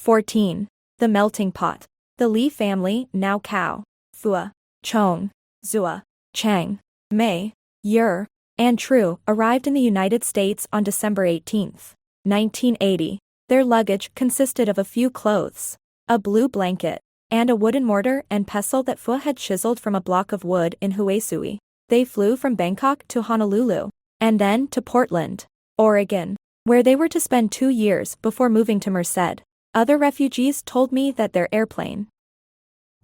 14. The melting pot. The Li family, now Cao, Phua, Chong, Zua, Chang, Mei, Yer, and Tru, arrived in the United States on December 18, 1980. Their luggage consisted of a few clothes, a blue blanket, and a wooden mortar and pestle that Phua had chiseled from a block of wood in Hue Sui. They flew from Bangkok to Honolulu, and then to Portland, Oregon, where they were to spend 2 years before moving to Merced. Other refugees told me that their airplane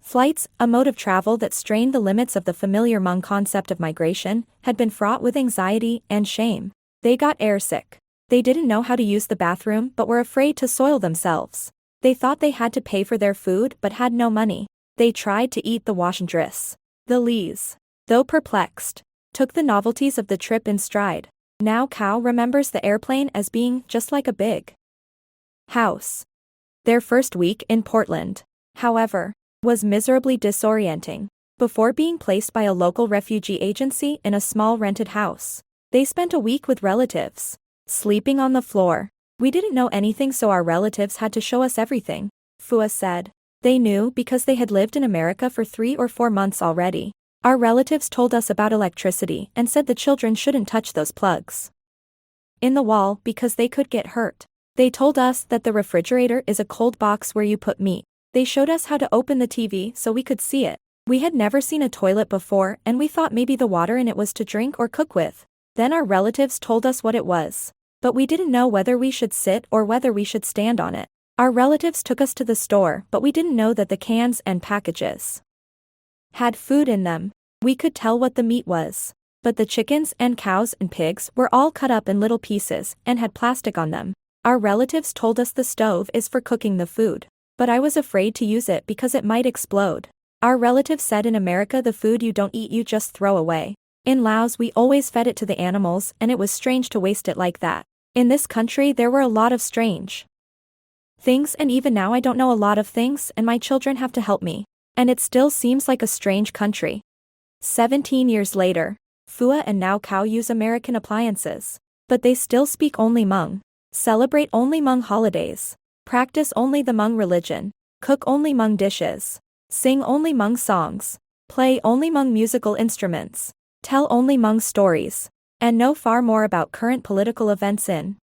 flights, a mode of travel that strained the limits of the familiar Hmong concept of migration, had been fraught with anxiety and shame. They got airsick. They didn't know how to use the bathroom but were afraid to soil themselves. They thought they had to pay for their food but had no money. They tried to eat the washandress. The Lees, though perplexed, took the novelties of the trip in stride. Now Cao remembers the airplane as being just like a big house. Their first week in Portland, however, was miserably disorienting. Before being placed by a local refugee agency in a small rented house, they spent a week with relatives, sleeping on the floor. We didn't know anything, so our relatives had to show us everything, Phua said. They knew because they had lived in America for 3 or 4 months already. Our relatives told us about electricity and said the children shouldn't touch those plugs in the wall because they could get hurt. They told us that the refrigerator is a cold box where you put meat. They showed us how to open the TV so we could see it. We had never seen a toilet before and we thought maybe the water in it was to drink or cook with. Then our relatives told us what it was, but we didn't know whether we should sit or whether we should stand on it. Our relatives took us to the store, but we didn't know that the cans and packages had food in them. We could tell what the meat was, but the chickens and cows and pigs were all cut up in little pieces and had plastic on them. Our relatives told us the stove is for cooking the food, but I was afraid to use it because it might explode. Our relatives said in America the food you don't eat you just throw away. In Laos we always fed it to the animals and it was strange to waste it like that. In this country there were a lot of strange things, and even now I don't know a lot of things and my children have to help me. And it still seems like a strange country. 17 years later, Phua and now Cao use American appliances, but they still speak only Hmong, celebrate only Hmong holidays, practice only the Hmong religion, cook only Hmong dishes, sing only Hmong songs, play only Hmong musical instruments, tell only Hmong stories, and know far more about current political events in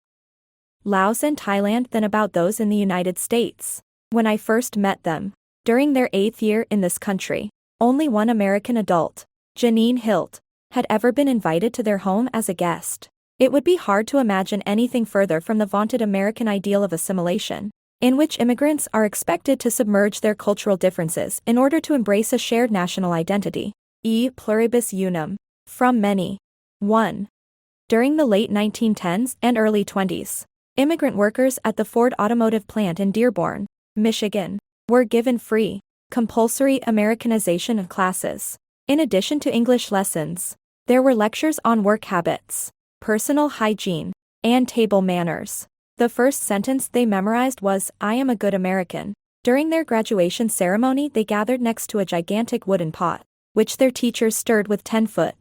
Laos and Thailand than about those in the United States. When I first met them, during their 8th year in this country, only one American adult, Janine Hilt, had ever been invited to their home as a guest. It would be hard to imagine anything further from the vaunted American ideal of assimilation, in which immigrants are expected to submerge their cultural differences in order to embrace a shared national identity. E pluribus unum. From many. 1. During the late 1910s and early 20s, immigrant workers at the Ford automotive plant in Dearborn, Michigan, were given free, compulsory Americanization of classes. In addition to English lessons, there were lectures on work habits, personal hygiene, and table manners. The first sentence they memorized was, "I am a good American." During their graduation ceremony they gathered next to a gigantic wooden pot, which their teachers stirred with 10-foot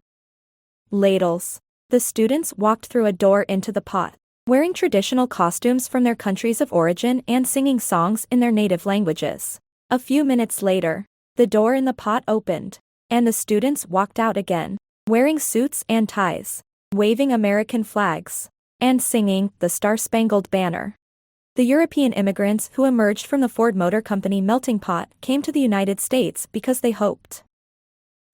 ladles. The students walked through a door into the pot, wearing traditional costumes from their countries of origin and singing songs in their native languages. A few minutes later, the door in the pot opened, and the students walked out again, wearing suits and ties, waving American flags, and singing the Star-Spangled Banner. The European immigrants who emerged from the Ford Motor Company melting pot came to the United States because they hoped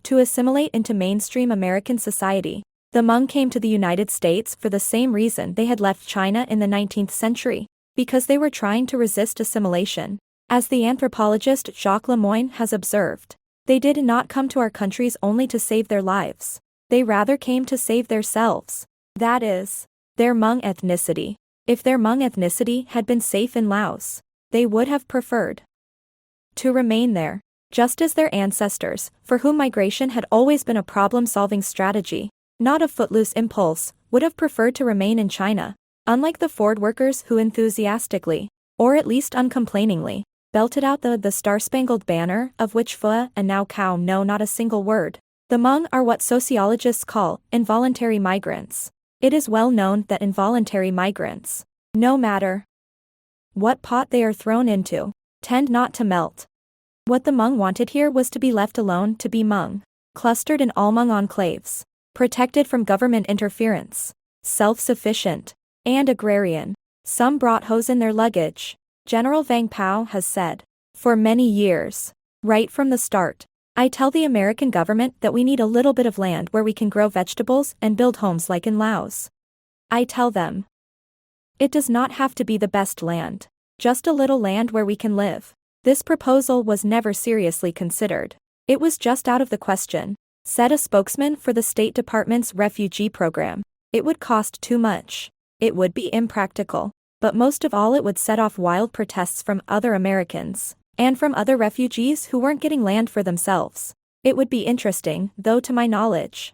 to assimilate into mainstream American society. The Hmong came to the United States for the same reason they had left China in the 19th century, because they were trying to resist assimilation. As the anthropologist Jacques Lemoyne has observed, they did not come to our countries only to save their lives. They rather came to save themselves. That is, their Hmong ethnicity. If their Hmong ethnicity had been safe in Laos, they would have preferred to remain there, just as their ancestors, for whom migration had always been a problem-solving strategy, not a footloose impulse, would have preferred to remain in China. Unlike the Ford workers who enthusiastically, or at least uncomplainingly, belted out the Star-Spangled Banner, of which Phua and now Cao know not a single word, the Hmong are what sociologists call involuntary migrants. It is well known that involuntary migrants, no matter What pot they are thrown into tend not to melt. What the Hmong wanted here was to be left alone to be Hmong, clustered in all-Hmong enclaves, protected from government interference, self-sufficient, and agrarian. Some brought hoes in their luggage, General Vang Pao has said. For many years, right from the start, I tell the American government that we need a little bit of land where we can grow vegetables and build homes like in Laos. I tell them, it does not have to be the best land, just a little land where we can live. This proposal was never seriously considered. It was just out of the question, said a spokesman for the State Department's refugee program. It would cost too much. It would be impractical. But most of all, it would set off wild protests from other Americans, and from other refugees who weren't getting land for themselves. It would be interesting, though to my knowledge,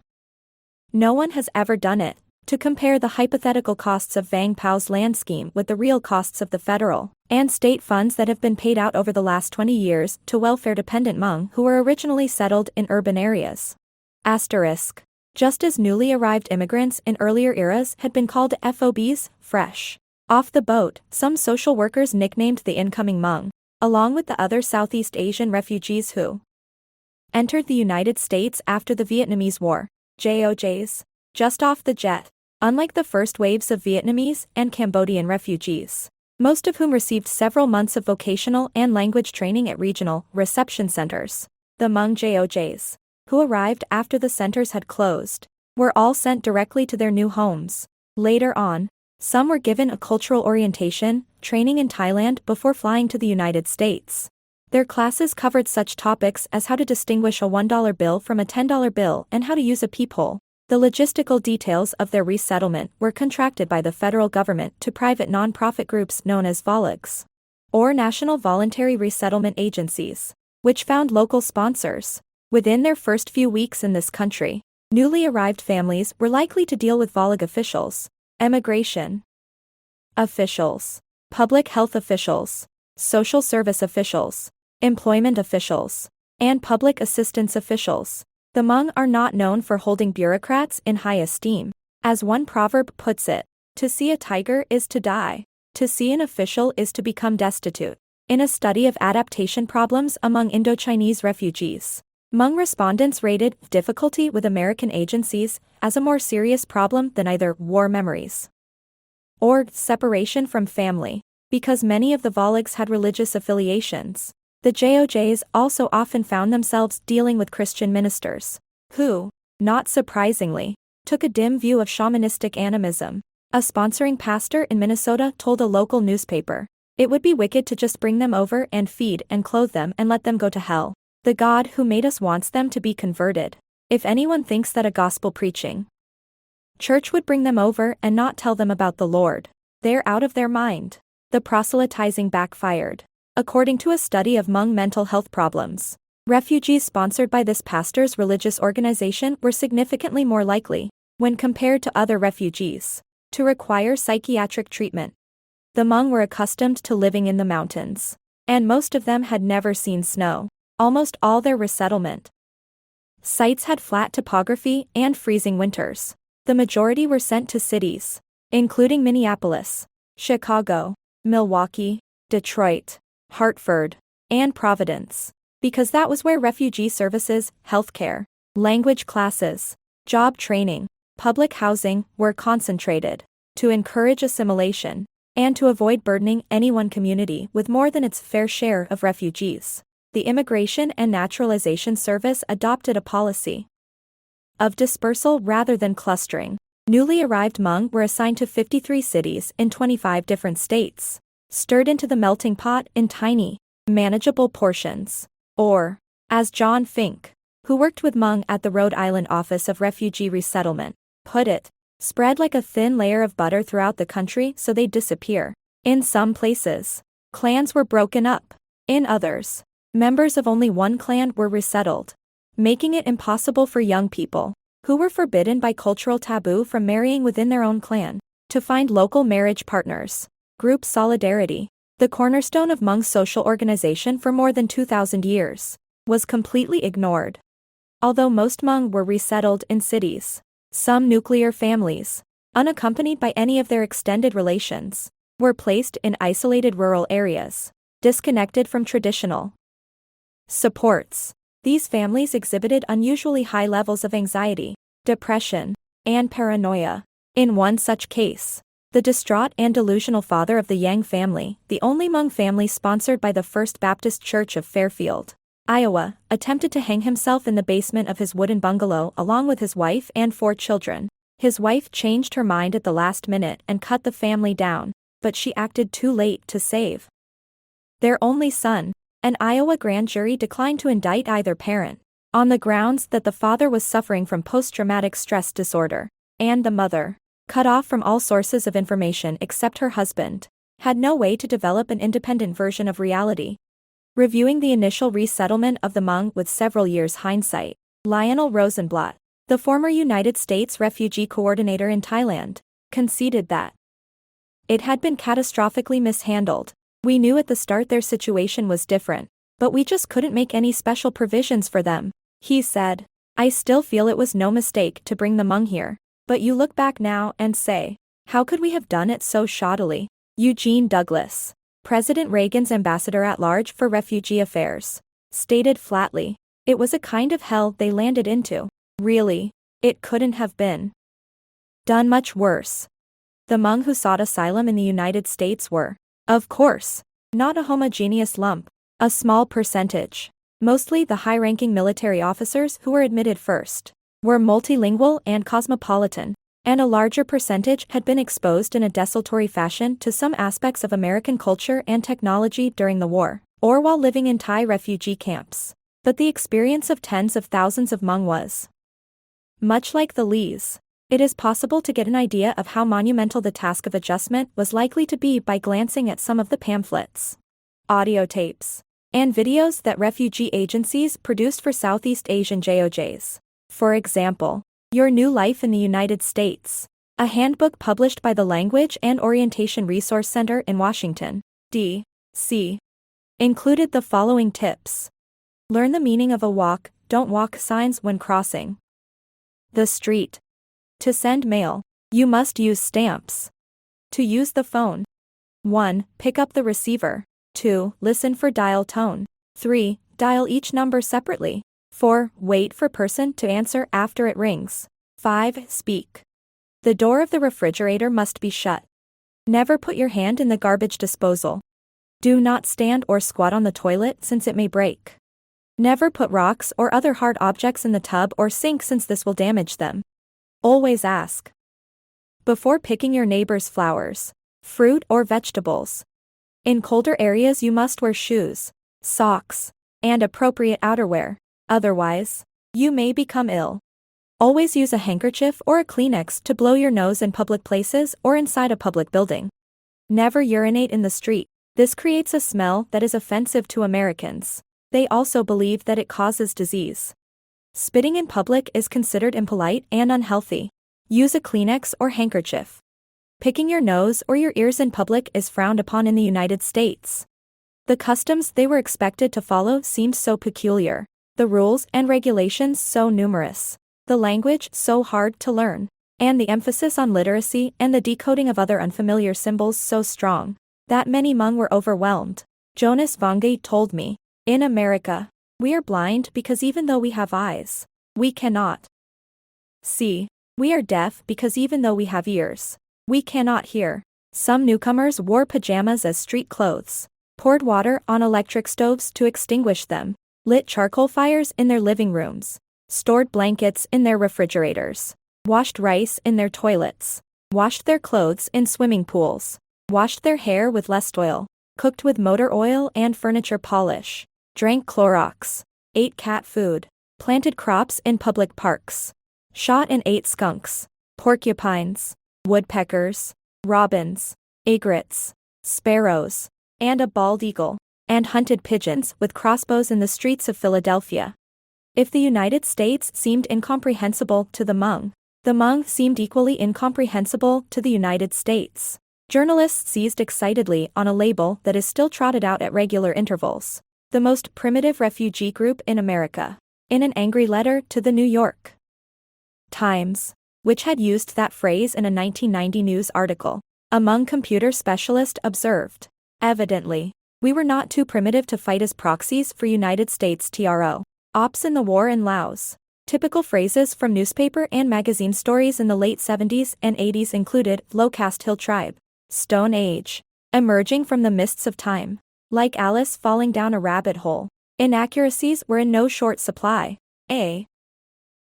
no one has ever done it, to compare the hypothetical costs of Vang Pao's land scheme with the real costs of the federal and state funds that have been paid out over the last 20 years to welfare-dependent Hmong who were originally settled in urban areas. Asterisk. Just as newly arrived immigrants in earlier eras had been called FOBs, fresh off the boat, some social workers nicknamed the incoming Hmong, along with the other Southeast Asian refugees who entered the United States after the Vietnamese War, JOJs, just off the jet. Unlike the first waves of Vietnamese and Cambodian refugees, most of whom received several months of vocational and language training at regional reception centers, the Hmong JOJs, who arrived after the centers had closed, were all sent directly to their new homes. Later on, some were given a cultural orientation training in Thailand before flying to the United States. Their classes covered such topics as how to distinguish a $1 bill from a $10 bill and how to use a peephole. The logistical details of their resettlement were contracted by the federal government to private non-profit groups known as volunteers, or National Voluntary Resettlement Agencies, which found local sponsors. Within their first few weeks in this country, newly arrived families were likely to deal with volunteer officials, immigration officials, public health officials, social service officials, employment officials, and public assistance officials. The Hmong are not known for holding bureaucrats in high esteem. As one proverb puts it, to see a tiger is to die. To see an official is to become destitute. In a study of adaptation problems among Indochinese refugees, Hmong respondents rated difficulty with American agencies as a more serious problem than either war memories or separation from family, because many of the volunteers had religious affiliations. The JOJs also often found themselves dealing with Christian ministers, who, not surprisingly, took a dim view of shamanistic animism. A sponsoring pastor in Minnesota told a local newspaper, "It would be wicked to just bring them over and feed and clothe them and let them go to hell. The God who made us wants them to be converted. If anyone thinks that a gospel preaching church would bring them over and not tell them about the Lord, they're out of their mind." The proselytizing backfired. According to a study of Hmong mental health problems, refugees sponsored by this pastor's religious organization were significantly more likely, when compared to other refugees, to require psychiatric treatment. The Hmong were accustomed to living in the mountains, and most of them had never seen snow. Almost all their resettlement sites had flat topography and freezing winters. The majority were sent to cities, including Minneapolis, Chicago, Milwaukee, Detroit, Hartford, and Providence, because that was where refugee services, healthcare, language classes, job training, public housing were concentrated, to encourage assimilation, and to avoid burdening any one community with more than its fair share of refugees. The Immigration and Naturalization Service adopted a policy of dispersal rather than clustering. Newly arrived Hmong were assigned to 53 cities in 25 different states, stirred into the melting pot in tiny, manageable portions. Or, as John Fink, who worked with Hmong at the Rhode Island Office of Refugee Resettlement, put it, spread like a thin layer of butter throughout the country so they'd disappear. In some places, clans were broken up. In others, members of only one clan were resettled, making it impossible for young people, who were forbidden by cultural taboo from marrying within their own clan, to find local marriage partners. Group solidarity, the cornerstone of Hmong's social organization for more than 2,000 years, was completely ignored. Although most Hmong were resettled in cities, some nuclear families, unaccompanied by any of their extended relations, were placed in isolated rural areas, disconnected from traditional supports. These families exhibited unusually high levels of anxiety, depression, and paranoia. In one such case, the distraught and delusional father of the Yang family, the only Hmong family sponsored by the First Baptist Church of Fairfield, Iowa, attempted to hang himself in the basement of his wooden bungalow along with his wife and 4 children. His wife changed her mind at the last minute and cut the family down, but she acted too late to save their only son. An Iowa grand jury declined to indict either parent, on the grounds that the father was suffering from post-traumatic stress disorder, and the mother, cut off from all sources of information except her husband, had no way to develop an independent version of reality. Reviewing the initial resettlement of the Hmong with several years' hindsight, Lionel Rosenblatt, the former United States refugee coordinator in Thailand, conceded that it had been catastrophically mishandled. We knew at the start their situation was different, but we just couldn't make any special provisions for them, he said. I still feel it was no mistake to bring the Hmong here, but you look back now and say, how could we have done it so shoddily? Eugene Douglas, President Reagan's ambassador-at-large for refugee affairs, stated flatly, it was a kind of hell they landed into. Really, it couldn't have been done much worse. The Hmong who sought asylum in the United States were, of course, not a homogeneous lump, a small percentage. Mostly the high-ranking military officers who were admitted first were multilingual and cosmopolitan, and a larger percentage had been exposed in a desultory fashion to some aspects of American culture and technology during the war, or while living in Thai refugee camps. But the experience of tens of thousands of Hmong was much like the Lees. It is possible to get an idea of how monumental the task of adjustment was likely to be by glancing at some of the pamphlets, audio tapes, and videos that refugee agencies produced for Southeast Asian JOJs. For example, Your New Life in the United States, a handbook published by the Language and Orientation Resource Center in Washington, D.C., included the following tips. Learn the meaning of a walk, don't walk signs when crossing the street. To send mail, you must use stamps. To use the phone. 1. Pick up the receiver. 2. Listen for dial tone. 3. Dial each number separately. 4. Wait for person to answer after it rings. 5. Speak. The door of the refrigerator must be shut. Never put your hand in the garbage disposal. Do not stand or squat on the toilet since it may break. Never put rocks or other hard objects in the tub or sink since this will damage them. Always ask before picking your neighbor's flowers, fruit or vegetables. In colder areas you must wear shoes, socks, and appropriate outerwear, otherwise, you may become ill. Always use a handkerchief or a Kleenex to blow your nose in public places or inside a public building. Never urinate in the street. This creates a smell that is offensive to Americans. They also believe that it causes disease. Spitting in public is considered impolite and unhealthy. Use a Kleenex or handkerchief. Picking your nose or your ears in public is frowned upon in the United States. The customs they were expected to follow seemed so peculiar, the rules and regulations so numerous, the language so hard to learn, and the emphasis on literacy and the decoding of other unfamiliar symbols so strong, that many Hmong were overwhelmed. Jonas Vange told me, in America, we are blind because even though we have eyes, we cannot see. We are deaf because even though we have ears, we cannot hear. Some newcomers wore pajamas as street clothes, poured water on electric stoves to extinguish them, lit charcoal fires in their living rooms, stored blankets in their refrigerators, washed rice in their toilets, washed their clothes in swimming pools, washed their hair with less oil, cooked with motor oil and furniture polish, drank Clorox, ate cat food, planted crops in public parks, shot and ate skunks, porcupines, woodpeckers, robins, egrets, sparrows, and a bald eagle, and hunted pigeons with crossbows in the streets of Philadelphia. If the United States seemed incomprehensible to the Hmong seemed equally incomprehensible to the United States. Journalists seized excitedly on a label that is still trotted out at regular intervals. The most primitive refugee group in America. In an angry letter to the New York Times, which had used that phrase in a 1990 news article, A Hmong computer specialist observed. Evidently, we were not too primitive to fight as proxies for United States TRO. Ops in the war in Laos. Typical phrases from newspaper and magazine stories in the late 70s and 80s included low-caste hill tribe, Stone Age, emerging from the mists of time, like Alice falling down a rabbit hole. Inaccuracies were in no short supply. A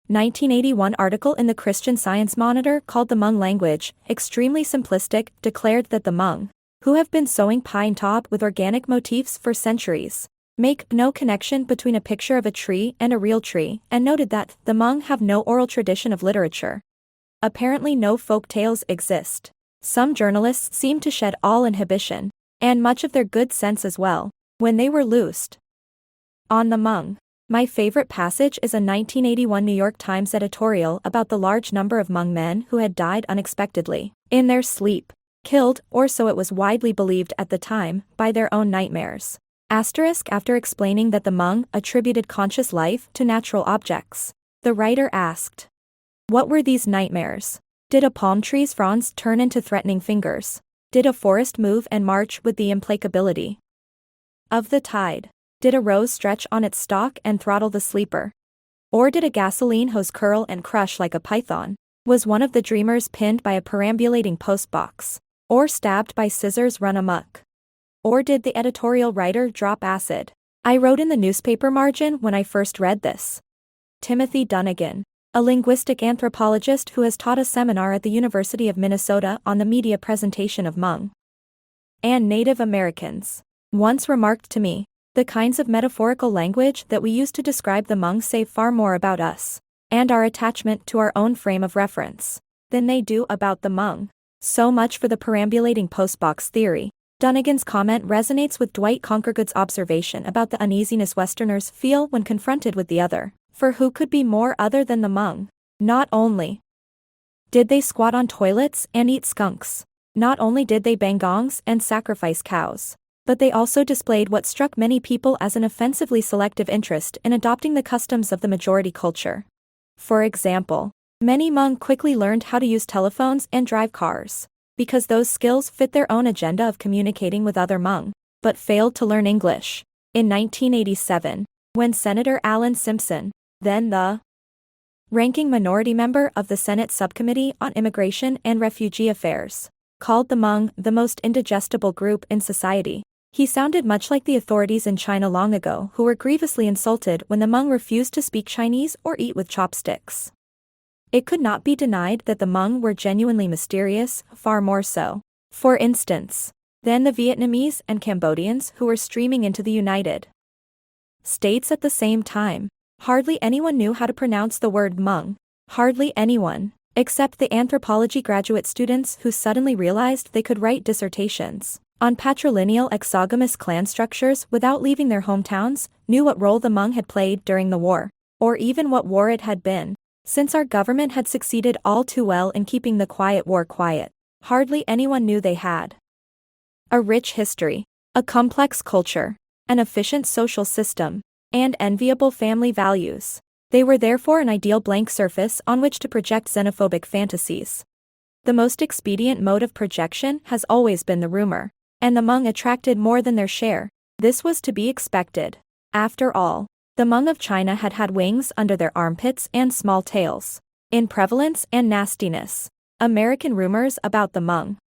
1981 article in the Christian Science Monitor called the Hmong language extremely simplistic declared that the Hmong, who have been sewing pine top with organic motifs for centuries, make no connection between a picture of a tree and a real tree, and noted that the Hmong have no oral tradition of literature. Apparently no folk tales exist. Some journalists seem to shed all inhibition, and much of their good sense as well, when they were loosed. On the Hmong. My favorite passage is a 1981 New York Times editorial about the large number of Hmong men who had died unexpectedly, in their sleep, killed, or so it was widely believed at the time, by their own nightmares. After explaining that the Hmong attributed conscious life to natural objects, the writer asked, what were these nightmares? Did a palm tree's fronds turn into threatening fingers? Did a forest move and march with the implacability of the tide? Did a rose stretch on its stalk and throttle the sleeper? Or did a gasoline hose curl and crush like a python? Was one of the dreamers pinned by a perambulating postbox? Or stabbed by scissors run amok? Or did the editorial writer drop acid? I wrote in the newspaper margin when I first read this. Timothy Dunnigan, a linguistic anthropologist who has taught a seminar at the University of Minnesota on the media presentation of Hmong and Native Americans, once remarked to me, the kinds of metaphorical language that we use to describe the Hmong say far more about us and our attachment to our own frame of reference than they do about the Hmong. So much for the perambulating postbox theory. Dunnigan's comment resonates with Dwight Conquergood's observation about the uneasiness Westerners feel when confronted with the other, for who could be more other than the Hmong? Not only did they squat on toilets and eat skunks, not only did they bang gongs and sacrifice cows, but they also displayed what struck many people as an offensively selective interest in adopting the customs of the majority culture. For example, many Hmong quickly learned how to use telephones and drive cars, because those skills fit their own agenda of communicating with other Hmong, but failed to learn English. In 1987, when Senator Alan Simpson, then the ranking minority member of the Senate Subcommittee on Immigration and Refugee Affairs, called the Hmong the most indigestible group in society, he sounded much like the authorities in China long ago who were grievously insulted when the Hmong refused to speak Chinese or eat with chopsticks. It could not be denied that the Hmong were genuinely mysterious, far more so, for instance, than the Vietnamese and Cambodians who were streaming into the United States at the same time. Hardly anyone knew how to pronounce the word Hmong. Hardly anyone, except the anthropology graduate students who suddenly realized they could write dissertations on patrilineal exogamous clan structures without leaving their hometowns, knew what role the Hmong had played during the war, or even what war it had been. Since our government had succeeded all too well in keeping the quiet war quiet, hardly anyone knew they had a rich history, a complex culture, an efficient social system, and enviable family values. They were therefore an ideal blank surface on which to project xenophobic fantasies. The most expedient mode of projection has always been the rumor, and the Hmong attracted more than their share. This was to be expected. After all, the Hmong of China had had wings under their armpits and small tails. In prevalence and nastiness, American rumors about the Hmong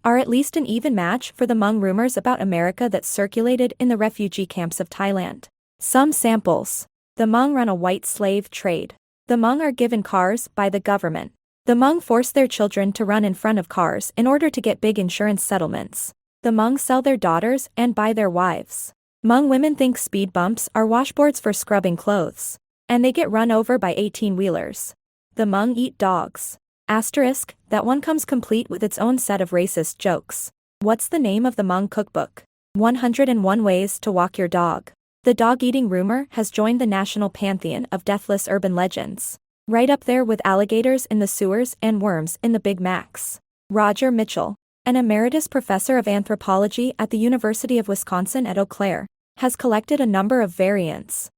are at least an even match for the Hmong rumors about America that circulated in the refugee camps of Thailand. Some samples. The Hmong run a white slave trade. The Hmong are given cars by the government. The Hmong force their children to run in front of cars in order to get big insurance settlements. The Hmong sell their daughters and buy their wives. Hmong women think speed bumps are washboards for scrubbing clothes, and they get run over by 18-wheelers. The Hmong eat dogs. Asterisk, that one comes complete with its own set of racist jokes. What's the name of the Hmong cookbook? 101 Ways to Walk Your Dog. The dog-eating rumor has joined the national pantheon of deathless urban legends, right up there with alligators in the sewers and worms in the Big Macs. Roger Mitchell, an emeritus professor of anthropology at the University of Wisconsin at Eau Claire, has collected a number of variants.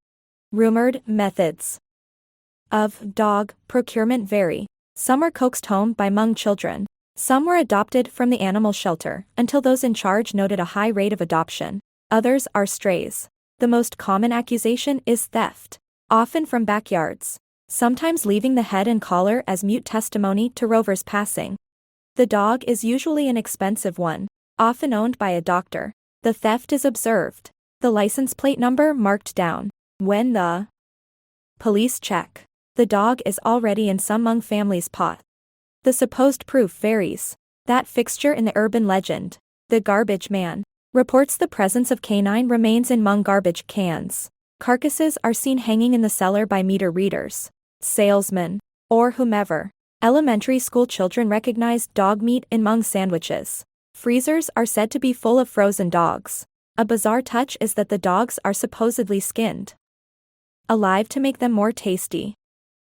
Rumored methods of dog procurement vary. Some are coaxed home by Hmong children, Some were adopted from the animal shelter until those in charge noted a high rate of adoption. Others are strays. The most common accusation is theft, often from backyards, sometimes leaving the head and collar as mute testimony to rovers passing. The dog is usually an expensive one, often owned by a doctor. The theft is observed, the license plate number marked down. When the police check, the dog is already in some Hmong family's pot. The supposed proof varies. That fixture in the urban legend, the garbage man, reports the presence of canine remains in Hmong garbage cans. Carcasses are seen hanging in the cellar by meter readers, salesmen, or whomever. Elementary school children recognize dog meat in Hmong sandwiches. Freezers are said to be full of frozen dogs. A bizarre touch is that the dogs are supposedly skinned alive to make them more tasty.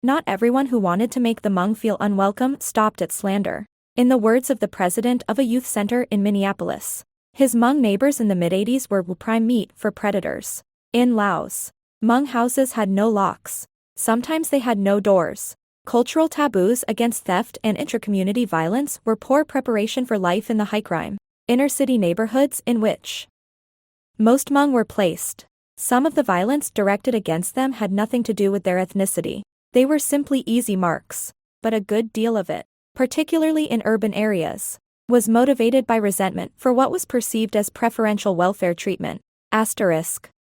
Not everyone who wanted to make the Hmong feel unwelcome stopped at slander. In the words of the president of a youth center in Minneapolis, his Hmong neighbors in the mid-80s were prime meat for predators. In Laos, Hmong houses had no locks. Sometimes they had no doors. Cultural taboos against theft and intra-community violence were poor preparation for life in the high crime, inner-city neighborhoods in which most Hmong were placed. Some of the violence directed against them had nothing to do with their ethnicity. They were simply easy marks. But a good deal of it, particularly in urban areas, was motivated by resentment for what was perceived as preferential welfare treatment.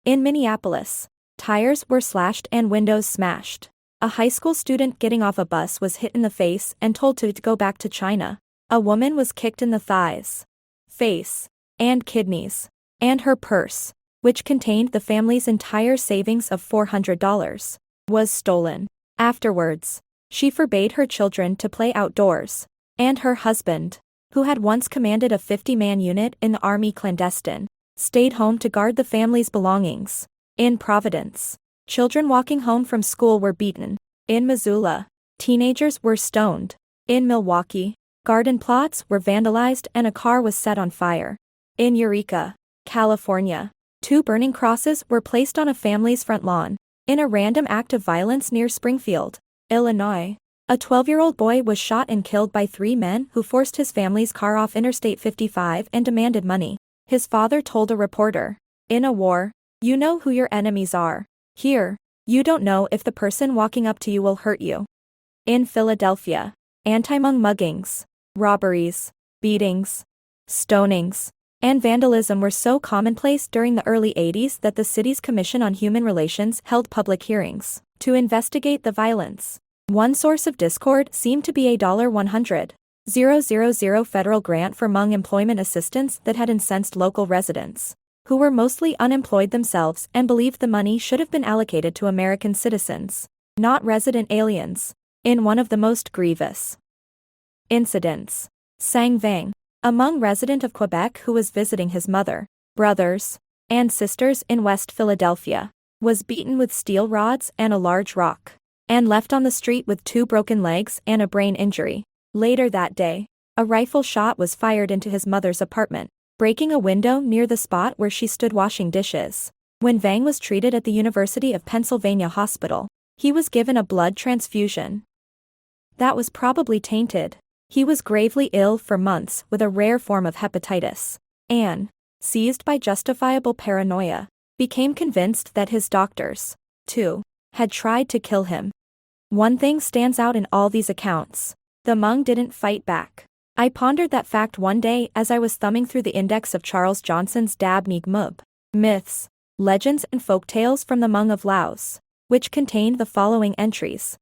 In Minneapolis, tires were slashed and windows smashed. A high school student getting off a bus was hit in the face and told to go back to China. A woman was kicked in the thighs, face, and kidneys, and her purse, which contained the family's entire savings of $400, was stolen. Afterwards, she forbade her children to play outdoors, and her husband, who had once commanded a 50-man unit in the army clandestine, stayed home to guard the family's belongings. In Providence, children walking home from school were beaten. In Missoula, teenagers were stoned. In Milwaukee, garden plots were vandalized and a car was set on fire. In Eureka, California, 2 burning crosses were placed on a family's front lawn. In a random act of violence near Springfield, Illinois, a 12-year-old boy was shot and killed by 3 men who forced his family's car off Interstate 55 and demanded money. His father told a reporter, "In a war, you know who your enemies are. Here, you don't know if the person walking up to you will hurt you." In Philadelphia, anti-Hmong muggings, robberies, beatings, stonings, and vandalism were so commonplace during the early 80s that the city's Commission on Human Relations held public hearings to investigate the violence. One source of discord seemed to be a $100,000 federal grant for Hmong employment assistance that had incensed local residents, who were mostly unemployed themselves and believed the money should have been allocated to American citizens, not resident aliens. In one of the most grievous incidents, Sang Vang, a Hmong resident of Quebec who was visiting his mother, brothers, and sisters in West Philadelphia, was beaten with steel rods and a large rock, and left on the street with 2 broken legs and a brain injury. Later that day, a rifle shot was fired into his mother's apartment, breaking a window near the spot where she stood washing dishes. When Vang was treated at the University of Pennsylvania hospital, he was given a blood transfusion that was probably tainted. He was gravely ill for months with a rare form of hepatitis, and, seized by justifiable paranoia, became convinced that his doctors, too, had tried to kill him. One thing stands out in all these accounts: the Hmong didn't fight back. I pondered that fact one day as I was thumbing through the index of Charles Johnson's Dab Mig Mub, Myths, Legends and Folktales from the Hmong of Laos, which contained the following entries.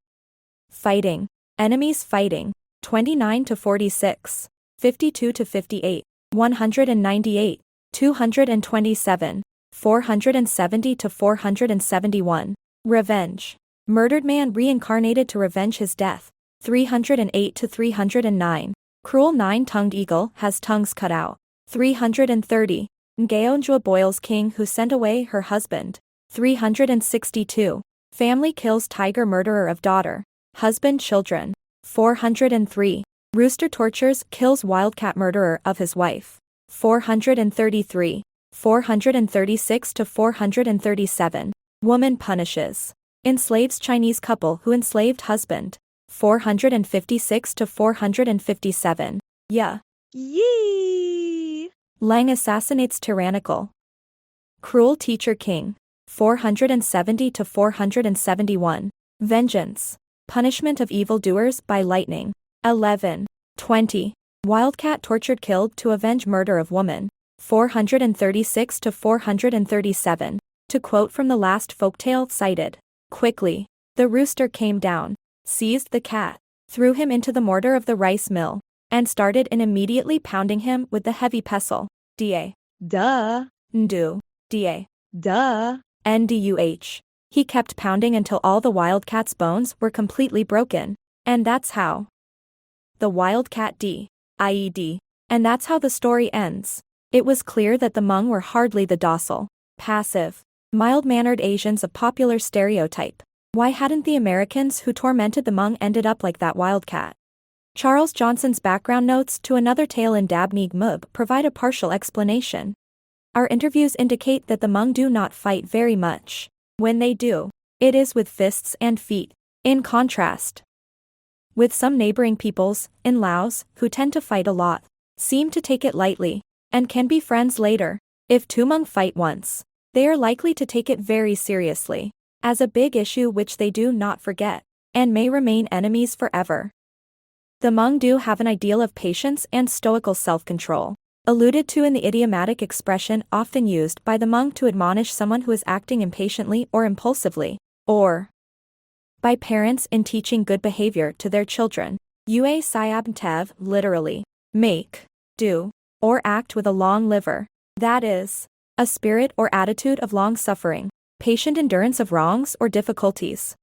Fighting. Enemies fighting. 29 to 46, 52 to 58, 198, 227, 470 to 471. Revenge. Murdered man reincarnated to revenge his death. 308 to 309. Cruel 9-tongued eagle has tongues cut out. 330. Ngaonjua boils king who sent away her husband. 362. Family kills tiger murderer of daughter, husband children. 403. Rooster tortures kills wildcat murderer of his wife. 433. 436 to 437. Woman punishes. Enslaves Chinese couple who enslaved husband. 456 to 457. Yeah. Yee! Lang assassinates tyrannical. Cruel teacher king. 470 to 471. Vengeance. Punishment of evildoers by lightning. 11. 20. Wildcat tortured killed to avenge murder of woman. 436 to 437. To quote from the last folktale cited. Quickly, the rooster came down, seized the cat, threw him into the mortar of the rice mill, and started in immediately pounding him with the heavy pestle. Da. Duh. Ndu. Da. Duh. Nduh. He kept pounding until all the wildcat's bones were completely broken. And that's how. The wildcat died. And that's how the story ends. It was clear that the Hmong were hardly the docile, passive, mild-mannered Asians of popular stereotype. Why hadn't the Americans who tormented the Hmong ended up like that wildcat? Charles Johnson's background notes to another tale in Dabney Gmub provide a partial explanation. Our interviews indicate that the Hmong do not fight very much. When they do, it is with fists and feet. In contrast, with some neighboring peoples, in Laos, who tend to fight a lot, seem to take it lightly, and can be friends later. If two Hmong fight once, they are likely to take it very seriously, as a big issue which they do not forget, and may remain enemies forever. The Hmong do have an ideal of patience and stoical self-control, alluded to in the idiomatic expression often used by the Hmong to admonish someone who is acting impatiently or impulsively, or by parents in teaching good behavior to their children. Ue Siab Tev, literally, make, do, or act with a long liver, that is, a spirit or attitude of long suffering, patient endurance of wrongs or difficulties.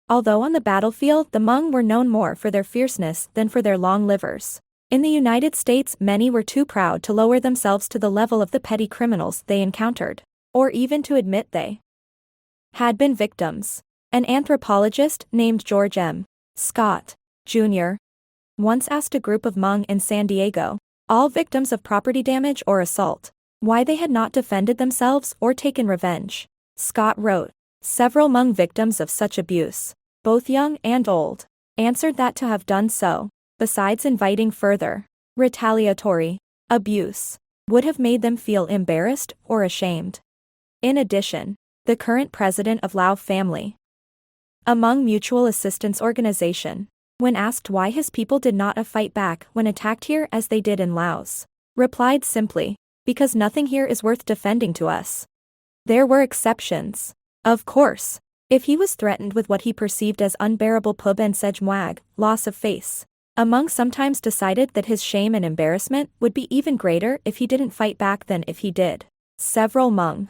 Although on the battlefield the Hmong were known more for their fierceness than for their long livers, in the United States many were too proud to lower themselves to the level of the petty criminals they encountered, or even to admit they had been victims. An anthropologist named George M. Scott, Jr. once asked a group of Hmong in San Diego, all victims of property damage or assault, why they had not defended themselves or taken revenge. Scott wrote, several Hmong victims of such abuse, both young and old, answered that to have done so, besides inviting further retaliatory abuse, would have made them feel embarrassed or ashamed. In addition, the current president of Lao family, a Hmong mutual assistance organization, when asked why his people did not fight back when attacked here as they did in Laos, replied simply, because nothing here is worth defending to us. There were exceptions. Of course, if he was threatened with what he perceived as unbearable pub and sejmwag, loss of face, a Hmong sometimes decided that his shame and embarrassment would be even greater if he didn't fight back than if he did. Several Hmong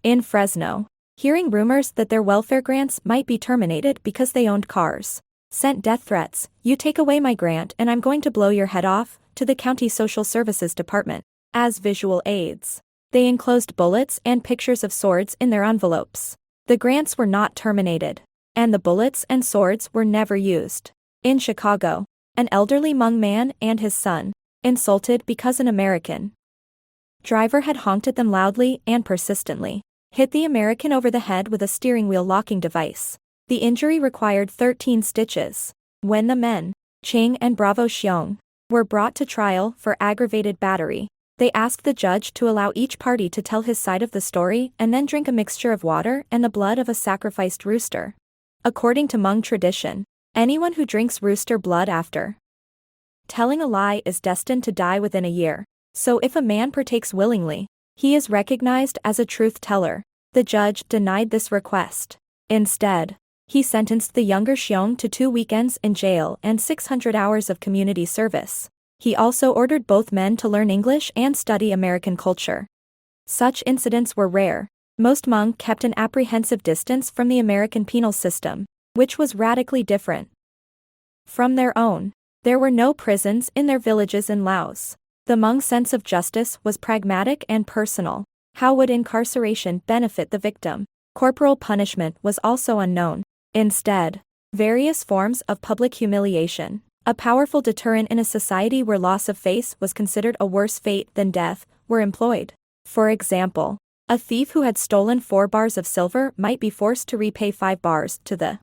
in Fresno, hearing rumors that their welfare grants might be terminated because they owned cars, sent death threats, "You take away my grant and I'm going to blow your head off," to the county social services department. As visual aids, they enclosed bullets and pictures of swords in their envelopes. The grants were not terminated, and the bullets and swords were never used. In Chicago, an elderly Hmong man and his son, insulted because an American driver had honked at them loudly and persistently, hit the American over the head with a steering wheel locking device. The injury required 13 stitches. When the men, Ching and Bravo Xiong, were brought to trial for aggravated battery, they asked the judge to allow each party to tell his side of the story and then drink a mixture of water and the blood of a sacrificed rooster. According to Hmong tradition, anyone who drinks rooster blood after telling a lie is destined to die within a year. So if a man partakes willingly, he is recognized as a truth teller. The judge denied this request. Instead, he sentenced the younger Xiong to 2 weekends in jail and 600 hours of community service. He also ordered both men to learn English and study American culture. Such incidents were rare. Most Hmong kept an apprehensive distance from the American penal system, which was radically different from their own. There were no prisons in their villages in Laos. The Hmong sense of justice was pragmatic and personal. How would incarceration benefit the victim? Corporal punishment was also unknown. Instead, various forms of public humiliation, a powerful deterrent in a society where loss of face was considered a worse fate than death, were employed. For example, a thief who had stolen 4 bars of silver might be forced to repay 5 bars to the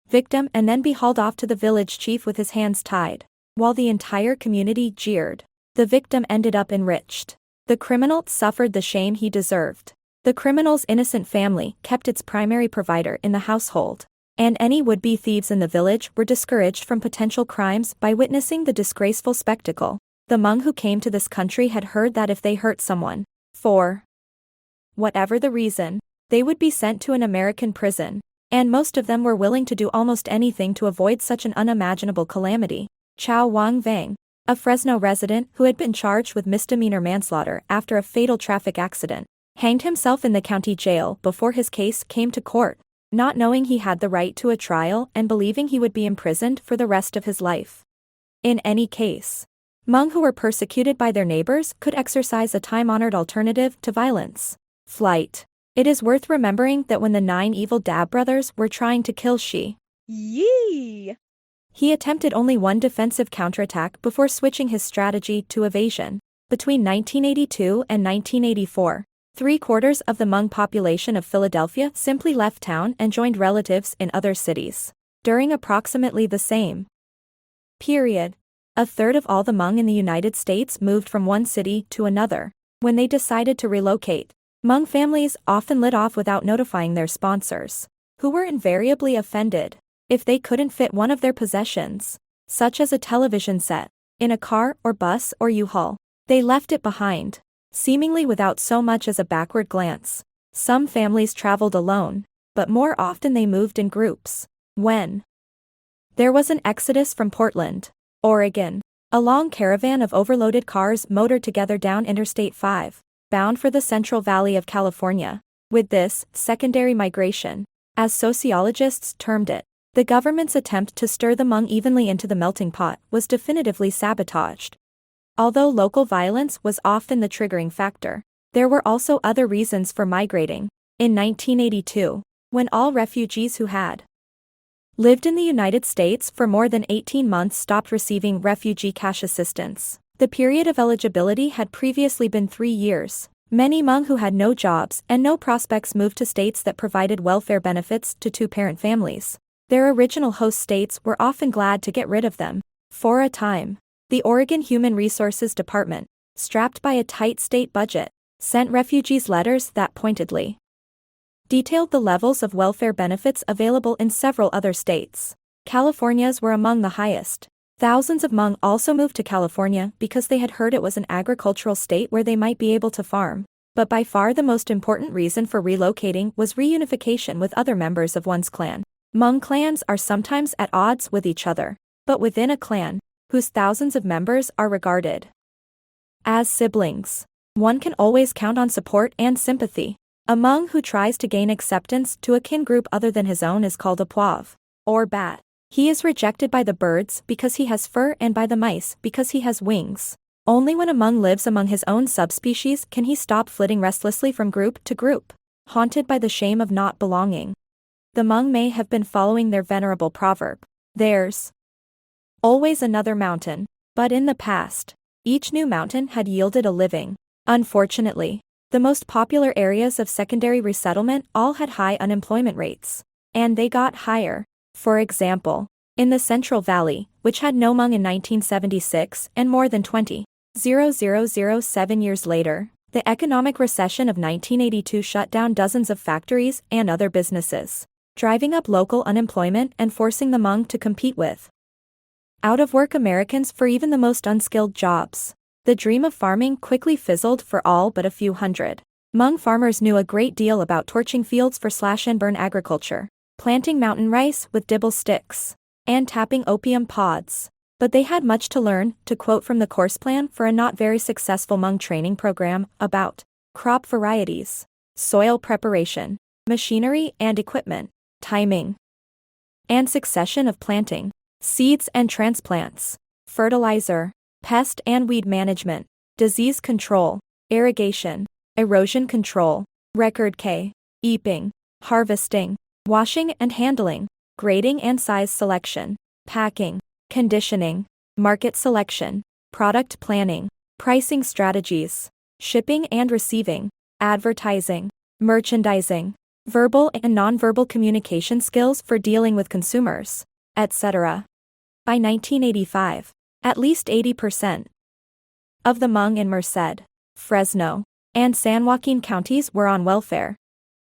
victim and then be hauled off to the village chief with his hands tied. while the entire community jeered. The victim ended up enriched. The criminal suffered the shame he deserved. The criminal's innocent family kept its primary provider in the household, and any would-be thieves in the village were discouraged from potential crimes by witnessing the disgraceful spectacle. The Hmong who came to this country had heard that if they hurt someone, for whatever the reason, they would be sent to an American prison, and most of them were willing to do almost anything to avoid such an unimaginable calamity. Chow Wang Vang, a Fresno resident who had been charged with misdemeanor manslaughter after a fatal traffic accident, hanged himself in the county jail before his case came to court, not knowing he had the right to a trial and believing he would be imprisoned for the rest of his life. In any case, Hmong who were persecuted by their neighbors could exercise a time-honored alternative to violence: flight. It is worth remembering that when the 9 evil Dab brothers were trying to kill Shi, he attempted only one defensive counterattack before switching his strategy to evasion. Between 1982 and 1984, 3/4 of the Hmong population of Philadelphia simply left town and joined relatives in other cities. During approximately the same period, 1/3 of all the Hmong in the United States moved from one city to another. When they decided to relocate, Hmong families often lit off without notifying their sponsors, who were invariably offended if they couldn't fit one of their possessions, such as a television set, in a car or bus or U-Haul. They left it behind, seemingly without so much as a backward glance. Some families traveled alone, but more often they moved in groups. When there was an exodus from Portland, Oregon, a long caravan of overloaded cars motored together down Interstate 5, bound for the Central Valley of California. With this secondary migration, as sociologists termed it, the government's attempt to stir the Hmong evenly into the melting pot was definitively sabotaged. Although local violence was often the triggering factor, there were also other reasons for migrating. In 1982, when all refugees who had lived in the United States for more than 18 months stopped receiving refugee cash assistance, the period of eligibility had previously been 3 years. Many Hmong who had no jobs and no prospects moved to states that provided welfare benefits to two-parent families. Their original host states were often glad to get rid of them. For a time, the Oregon Human Resources Department, strapped by a tight state budget, sent refugees letters that pointedly detailed the levels of welfare benefits available in several other states. California's were among the highest. Thousands of Hmong also moved to California because they had heard it was an agricultural state where they might be able to farm. But by far the most important reason for relocating was reunification with other members of one's clan. Hmong clans are sometimes at odds with each other, but within a clan, whose thousands of members are regarded as siblings, one can always count on support and sympathy. A Hmong who tries to gain acceptance to a kin group other than his own is called a qaug, or bat. He is rejected by the birds because he has fur and by the mice because he has wings. Only when a Hmong lives among his own subspecies can he stop flitting restlessly from group to group, haunted by the shame of not belonging. The Hmong may have been following their venerable proverb, "There's always another mountain," but in the past, each new mountain had yielded a living. Unfortunately, the most popular areas of secondary resettlement all had high unemployment rates, and they got higher. For example, in the Central Valley, which had no Hmong in 1976 and more than 20,007 years later, the economic recession of 1982 shut down dozens of factories and other businesses, driving up local unemployment and forcing the Hmong to compete with out-of-work Americans for even the most unskilled jobs. The dream of farming quickly fizzled for all but a few hundred. Hmong farmers knew a great deal about torching fields for slash-and-burn agriculture, planting mountain rice with dibble sticks, and tapping opium pods. But they had much to learn, to quote from the course plan for a not very successful Hmong training program, about crop varieties, soil preparation, machinery and equipment, timing and succession of planting, seeds and transplants, fertilizer, pest and weed management, disease control, irrigation, erosion control, record keeping, harvesting, washing and handling, grading and size selection, packing, conditioning, market selection, product planning, pricing strategies, shipping and receiving, advertising, merchandising, verbal and nonverbal communication skills for dealing with consumers, etc. By 1985, At least 80% of the Hmong in Merced, Fresno, and San Joaquin counties were on welfare.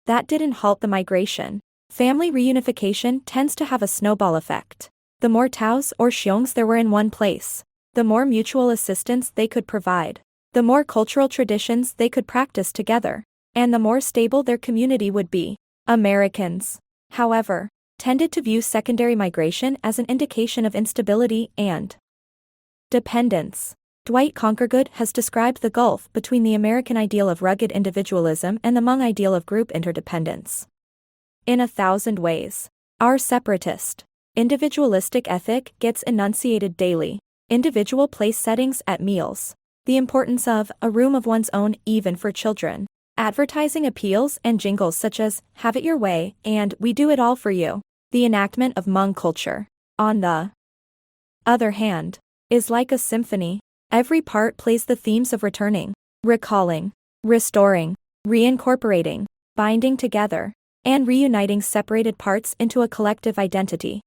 That didn't halt the migration. Family reunification tends to have a snowball effect. The more taos or xiong's there were in one place, the more mutual assistance they could provide, the more cultural traditions they could practice together, and the more stable their community would be. Americans, however, tended to view secondary migration as an indication of instability and dependence. Dwight Conquergood has described the gulf between the American ideal of rugged individualism and the Hmong ideal of group interdependence. In 1,000 ways, our separatist, individualistic ethic gets enunciated daily. Individual place settings at meals, the importance of a room of one's own even for children, advertising appeals and jingles such as "Have it your way" and "We do it all for you." The enactment of Hmong culture, on the other hand, is like a symphony. Every part plays the themes of returning, recalling, restoring, reincorporating, binding together, and reuniting separated parts into a collective identity.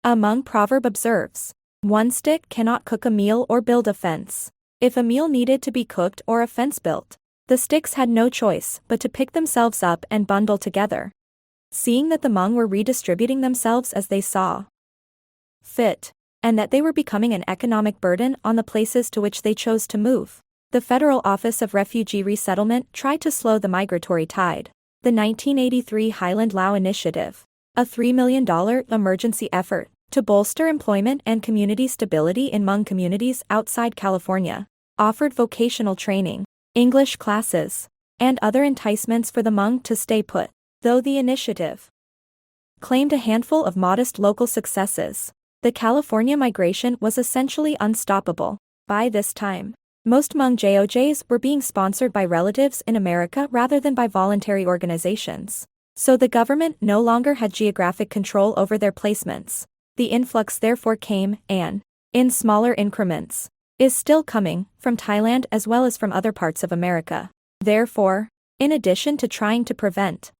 A Hmong proverb observes, "One stick cannot cook a meal or build a fence." If a meal needed to be cooked or a fence built, the sticks had no choice but to pick themselves up and bundle together. Seeing that the Hmong were redistributing themselves as they saw fit, and that they were becoming an economic burden on the places to which they chose to move, the Federal Office of Refugee Resettlement tried to slow the migratory tide. The 1983 Highland Lao Initiative, a $3 million emergency effort to bolster employment and community stability in Hmong communities outside California, offered vocational training, English classes, and other enticements for the Hmong to stay put. Though the initiative claimed a handful of modest local successes, the California migration was essentially unstoppable. By this time, most Hmong JOJs were being sponsored by relatives in America rather than by voluntary organizations, so the government no longer had geographic control over their placements. The influx therefore came, and, in smaller increments, is still coming, from Thailand as well as from other parts of America. Therefore, in addition to trying to prevent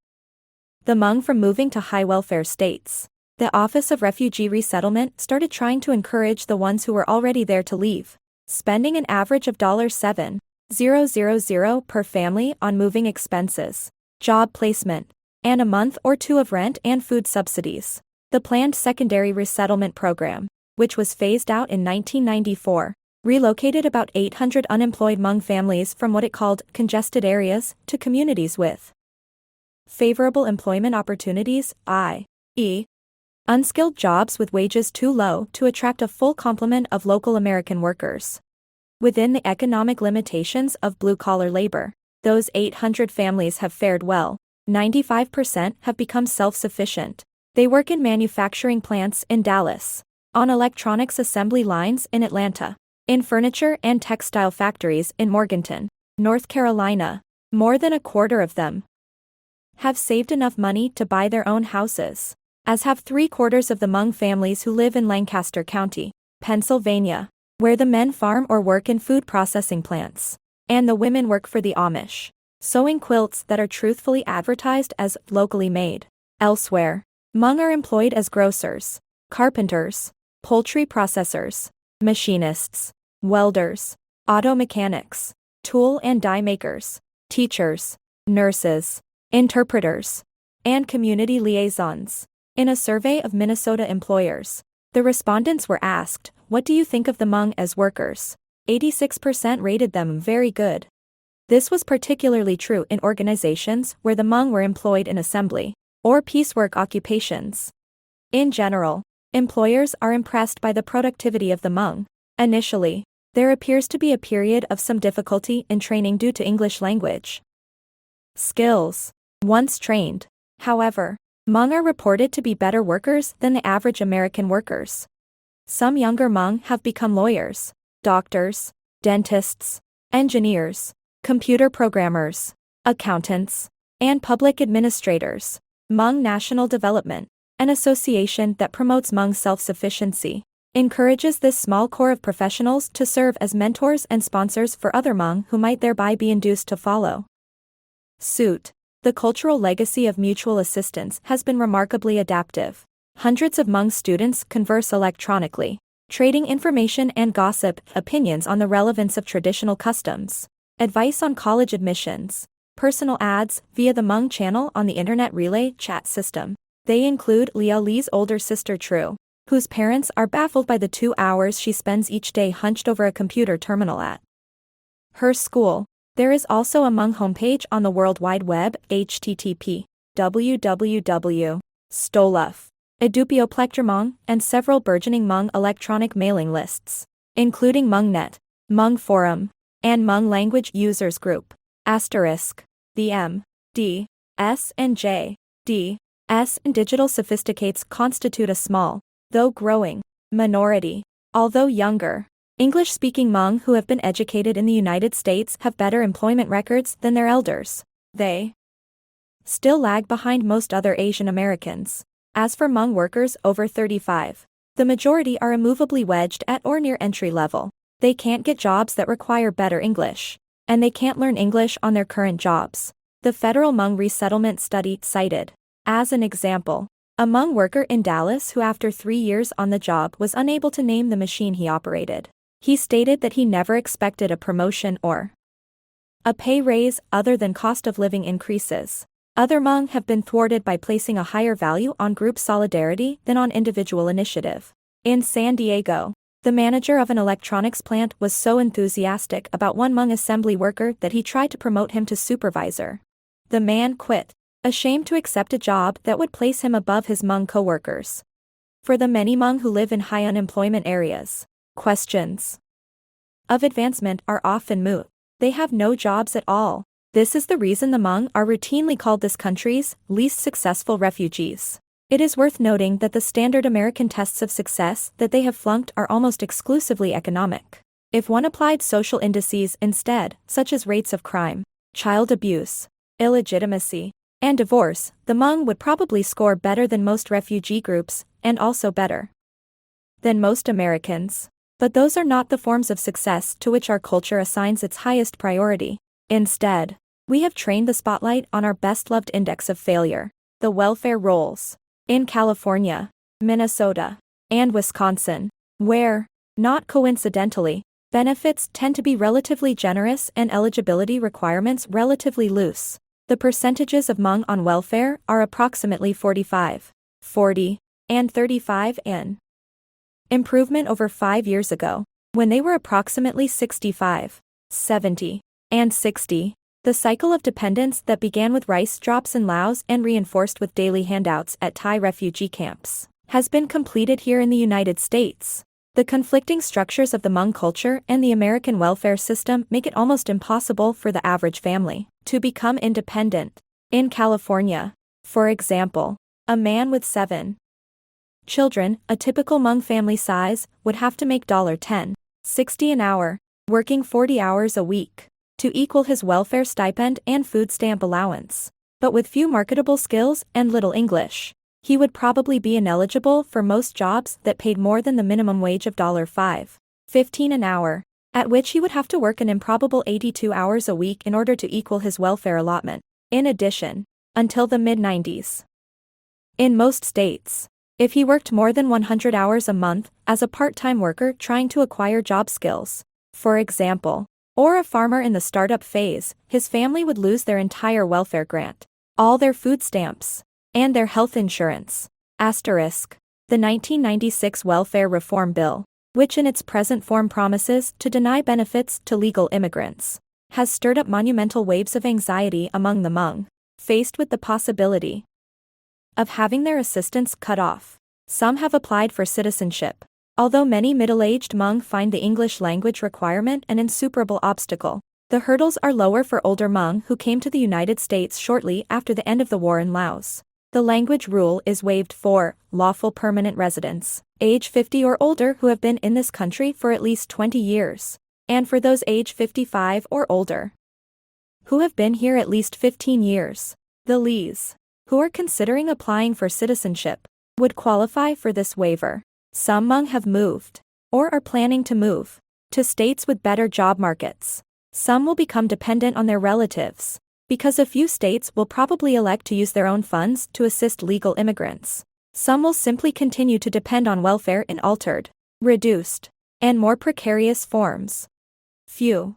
the Hmong from moving to high welfare states, the Office of Refugee Resettlement started trying to encourage the ones who were already there to leave, spending an average of $7,000 per family on moving expenses, job placement, and a month or two of rent and food subsidies. The planned secondary resettlement program, which was phased out in 1994, relocated about 800 unemployed Hmong families from what it called congested areas to communities with favorable employment opportunities, i.e., unskilled jobs with wages too low to attract a full complement of local American workers. Within the economic limitations of blue-collar labor, those 800 families have fared well. 95% have become self-sufficient. They work in manufacturing plants in Dallas, on electronics assembly lines in Atlanta, in furniture and textile factories in Morganton, North Carolina. More than a quarter of them have saved enough money to buy their own houses, as have 3/4 of the Hmong families who live in Lancaster County, Pennsylvania, where the men farm or work in food processing plants, and the women work for the Amish, sewing quilts that are truthfully advertised as locally made. Elsewhere, Hmong are employed as grocers, carpenters, poultry processors, machinists, welders, auto mechanics, tool and die makers, teachers, nurses, interpreters, and community liaisons. In a survey of Minnesota employers, the respondents were asked, "What do you think of the Hmong as workers?" 86% rated them very good. This was particularly true in organizations where the Hmong were employed in assembly or piecework occupations. In general, employers are impressed by the productivity of the Hmong. Initially, there appears to be a period of some difficulty in training due to English language skills. Once trained, however, Hmong are reported to be better workers than the average American workers. Some younger Hmong have become lawyers, doctors, dentists, engineers, computer programmers, accountants, and public administrators. Hmong National Development, an association that promotes Hmong self-sufficiency, encourages this small core of professionals to serve as mentors and sponsors for other Hmong who might thereby be induced to follow suit. The cultural legacy of mutual assistance has been remarkably adaptive. Hundreds of Hmong students converse electronically, trading information and gossip, opinions on the relevance of traditional customs, advice on college admissions, personal ads via the Hmong channel on the internet relay chat system. They include Liao Li's older sister Tru, whose parents are baffled by the 2 hours she spends each day hunched over a computer terminal at her school. There is also a Hmong homepage on the World Wide Web, http://www.stoluf. Edupioplectramong, and several burgeoning Hmong electronic mailing lists, including HmongNet, Hmong Forum, and Hmong Language Users Group. The M, D, S and J, D, S and digital sophisticates constitute a small, though growing, minority. Although younger, English-speaking Hmong who have been educated in the United States have better employment records than their elders. They still lag behind most other Asian Americans. As for Hmong workers over 35, the majority are immovably wedged at or near entry level. They can't get jobs that require better English, and they can't learn English on their current jobs. The Federal Hmong Resettlement Study cited, as an example, a Hmong worker in Dallas who after 3 years on the job was unable to name the machine he operated. He stated that he never expected a promotion or a pay raise other than cost of living increases. Other Hmong have been thwarted by placing a higher value on group solidarity than on individual initiative. In San Diego, the manager of an electronics plant was so enthusiastic about one Hmong assembly worker that he tried to promote him to supervisor. The man quit, ashamed to accept a job that would place him above his Hmong co-workers. For the many Hmong who live in high unemployment areas, questions of advancement are often moot. They have no jobs at all. This is the reason the Hmong are routinely called this country's least successful refugees. It is worth noting that the standard American tests of success that they have flunked are almost exclusively economic. If one applied social indices instead, such as rates of crime, child abuse, illegitimacy, and divorce, the Hmong would probably score better than most refugee groups, and also better than most Americans. But those are not the forms of success to which our culture assigns its highest priority. Instead, we have trained the spotlight on our best-loved index of failure, the welfare rolls. In California, Minnesota, and Wisconsin, where, not coincidentally, benefits tend to be relatively generous and eligibility requirements relatively loose, the percentages of Hmong on welfare are approximately 45, 40, and 35 in improvement over 5 years ago, when they were approximately 65, 70, and 60. The cycle of dependence that began with rice drops in Laos and reinforced with daily handouts at Thai refugee camps has been completed here in the United States. The conflicting structures of the Hmong culture and the American welfare system make it almost impossible for the average family to become independent. In California, for example, a man with 7 children, a typical Hmong family size, would have to make $10.60 an hour, working 40 hours a week, to equal his welfare stipend and food stamp allowance. But with few marketable skills and little English, he would probably be ineligible for most jobs that paid more than the minimum wage of $5.15 an hour, at which he would have to work an improbable 82 hours a week in order to equal his welfare allotment. In addition, until the mid-90s, in most states, if he worked more than 100 hours a month as a part-time worker trying to acquire job skills, for example, or a farmer in the startup phase, his family would lose their entire welfare grant, all their food stamps, and their health insurance. Asterisk. The 1996 Welfare Reform Bill, which in its present form promises to deny benefits to legal immigrants, has stirred up monumental waves of anxiety among the Hmong, faced with the possibility of having their assistance cut off. Some have applied for citizenship, although many middle-aged Hmong find the English language requirement an insuperable obstacle. The hurdles are lower for older Hmong who came to the United States shortly after the end of the war in Laos. The language rule is waived for lawful permanent residents, age 50 or older who have been in this country for at least 20 years, and for those age 55 or older who have been here at least 15 years. The Lees, who are considering applying for citizenship, would qualify for this waiver. Some Hmong have moved, or are planning to move, to states with better job markets. Some will become dependent on their relatives, because a few states will probably elect to use their own funds to assist legal immigrants. Some will simply continue to depend on welfare in altered reduced, and more precarious forms. Few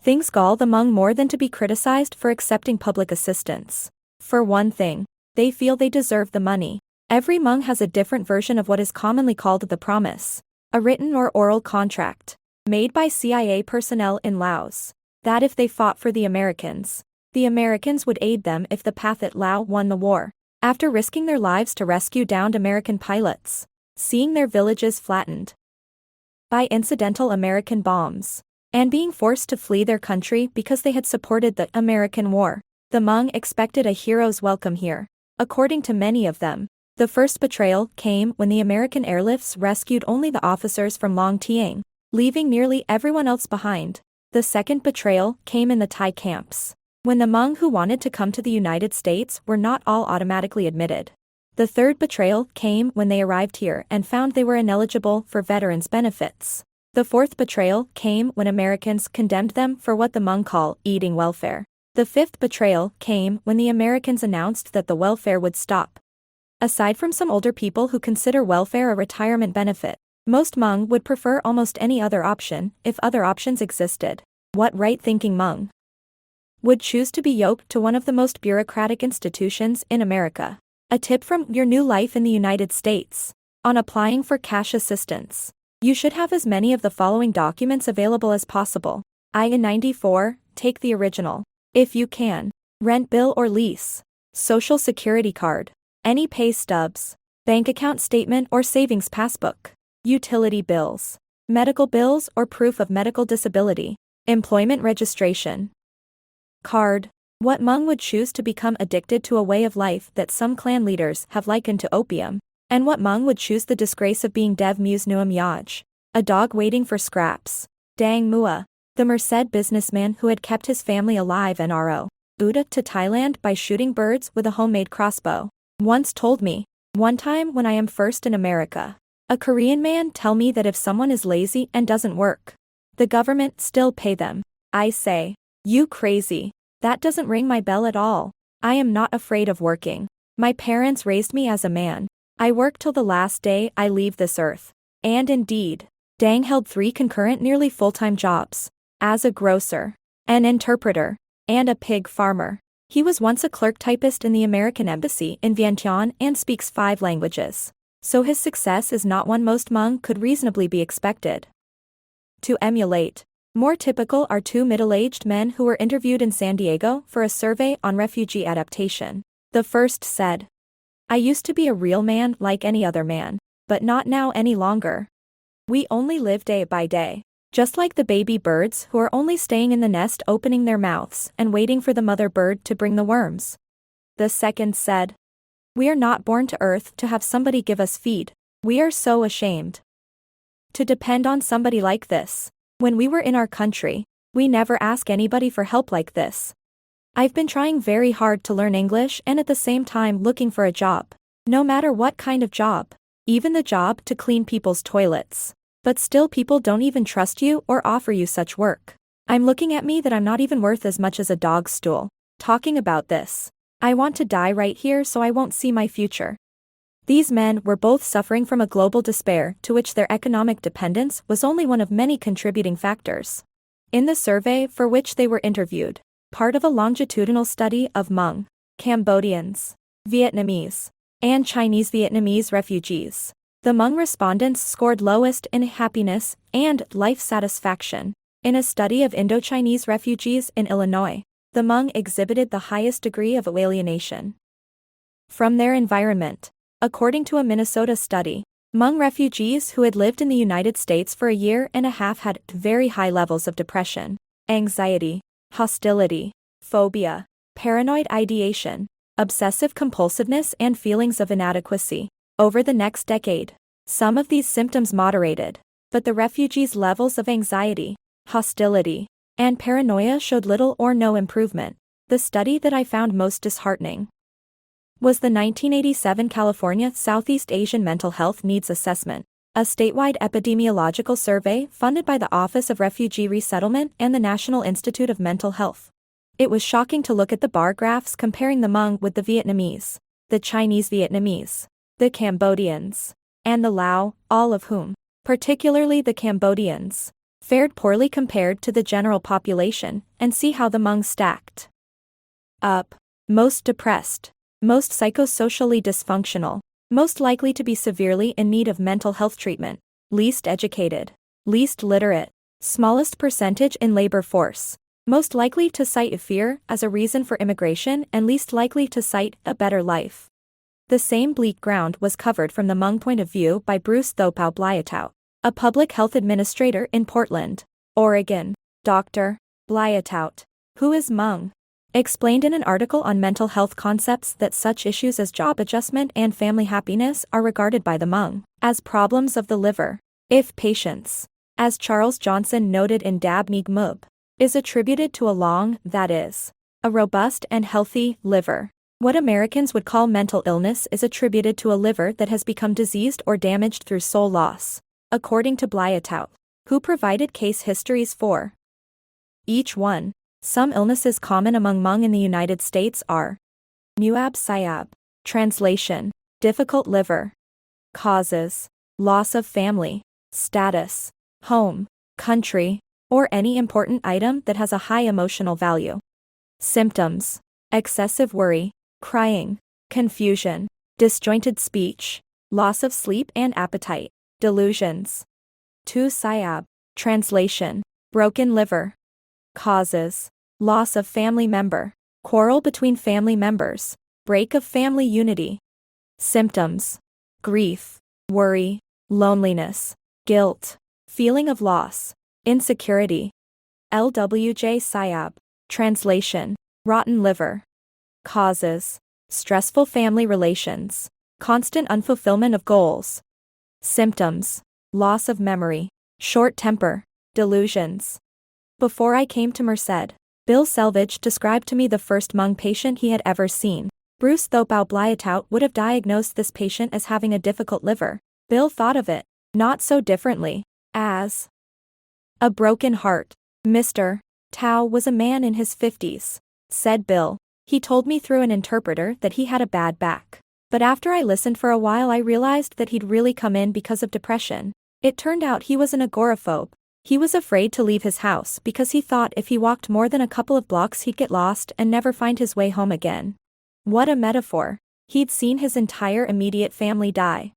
things gall the Hmong more than to be criticized for accepting public assistance. For one thing, they feel they deserve the money. Every Hmong has a different version of what is commonly called the promise, a written or oral contract, made by CIA personnel in Laos, that if they fought for the Americans would aid them if the Pathet Lao won the war. After risking their lives to rescue downed American pilots, seeing their villages flattened by incidental American bombs, and being forced to flee their country because they had supported the American war, the Hmong expected a hero's welcome here. According to many of them, the first betrayal came when the American airlifts rescued only the officers from Long Tieng, leaving nearly everyone else behind. The second betrayal came in the Thai camps, when the Hmong who wanted to come to the United States were not all automatically admitted. The third betrayal came when they arrived here and found they were ineligible for veterans' benefits. The fourth betrayal came when Americans condemned them for what the Hmong call eating welfare. The fifth betrayal came when the Americans announced that the welfare would stop. Aside from some older people who consider welfare a retirement benefit, most Hmong would prefer almost any other option if other options existed. What right-thinking Hmong would choose to be yoked to one of the most bureaucratic institutions in America? A tip from Your New Life in the United States. On applying for cash assistance, you should have as many of the following documents available as possible. I-94, take the original. If you can, rent bill or lease, social security card, any pay stubs, bank account statement or savings passbook, utility bills, medical bills or proof of medical disability, employment registration card. What Hmong would choose to become addicted to a way of life that some clan leaders have likened to opium, and what Hmong would choose the disgrace of being Dev Mus Nuam Yaj, a dog waiting for scraps. Dang Mua, the Merced businessman who had kept his family alive and RO Uda to Thailand by shooting birds with a homemade crossbow, once told me, one time when I am first in America, a Korean man tell me that if someone is lazy and doesn't work, the government still pay them. I say, you crazy. That doesn't ring my bell at all. I am not afraid of working. My parents raised me as a man. I work till the last day I leave this earth. And indeed, Dang held 3 concurrent nearly full-time jobs. As a grocer, an interpreter, and a pig farmer. He was once a clerk typist in the American Embassy in Vientiane and speaks 5 languages. So his success is not one most Hmong could reasonably be expected to emulate. More typical are 2 middle-aged men who were interviewed in San Diego for a survey on refugee adaptation. The first said, I used to be a real man like any other man, but not now any longer. We only live day by day, just like the baby birds who are only staying in the nest opening their mouths and waiting for the mother bird to bring the worms. The second said, we are not born to earth to have somebody give us feed. We are so ashamed to depend on somebody like this. When we were in our country, we never ask anybody for help like this. I've been trying very hard to learn English and at the same time looking for a job. No matter what kind of job. Even the job to clean people's toilets. But still people don't even trust you or offer you such work. I'm looking at me that I'm not even worth as much as a dog's stool. Talking about this. I want to die right here so I won't see my future. These men were both suffering from a global despair to which their economic dependence was only one of many contributing factors. In the survey for which they were interviewed, part of a longitudinal study of Hmong, Cambodians, Vietnamese, and Chinese Vietnamese refugees, the Hmong respondents scored lowest in happiness and life satisfaction. In a study of Indo-Chinese refugees in Illinois, the Hmong exhibited the highest degree of alienation from their environment. According to a Minnesota study, Hmong refugees who had lived in the United States for a year and a half had very high levels of depression, anxiety, hostility, phobia, paranoid ideation, obsessive compulsiveness and feelings of inadequacy. Over the next decade, some of these symptoms moderated, but the refugees' levels of anxiety, hostility, and paranoia showed little or no improvement. The study that I found most disheartening was the 1987 California Southeast Asian Mental Health Needs Assessment, a statewide epidemiological survey funded by the Office of Refugee Resettlement and the National Institute of Mental Health. It was shocking to look at the bar graphs comparing the Hmong with the Vietnamese, the Chinese Vietnamese, the Cambodians, and the Lao, all of whom particularly the Cambodians, fared poorly compared to the general population, and see how the Hmong stacked up. Most depressed, most psychosocially dysfunctional, most likely to be severely in need of mental health treatment, least educated, least literate, smallest percentage in labor force, most likely to cite fear as a reason for immigration and least likely to cite a better life. The same bleak ground was covered from the Hmong point of view by Bruce Thopao Blyatow, a public health administrator in Portland, Oregon. Dr. Blyatow, who is Hmong, explained in an article on mental health concepts that such issues as job adjustment and family happiness are regarded by the Hmong as problems of the liver. If patience, as Charles Johnson noted in Dab Nig Mub, is attributed to a long, that is, a robust and healthy, liver, what Americans would call mental illness is attributed to a liver that has become diseased or damaged through soul loss, according to Blyatow, who provided case histories for each one. Some illnesses common among Hmong in the United States are Muab Sayab, translation, difficult liver, causes, loss of family, status, home, country, or any important item that has a high emotional value. Symptoms, excessive worry, crying, confusion, disjointed speech, loss of sleep and appetite, delusions. Tu Sayab, translation, broken liver, causes, loss of family member, quarrel between family members, break of family unity. Symptoms, grief, worry, loneliness, guilt, feeling of loss, insecurity. LWJ Sayab, translation, rotten liver, causes, stressful family relations, constant unfulfillment of goals. Symptoms, loss of memory, short temper, delusions. Before I came to Merced, Bill Selvage described to me the first Hmong patient he had ever seen. Bruce Thopao Blyatow would have diagnosed this patient as having a difficult liver. Bill thought of it, not so differently, as a broken heart. Mr. Tao was a man in his 50s, said Bill. He told me through an interpreter that he had a bad back. But after I listened for a while I realized that he'd really come in because of depression. It turned out he was an agoraphobe. He was afraid to leave his house because he thought if he walked more than a couple of blocks he'd get lost and never find his way home again. What a metaphor. He'd seen his entire immediate family die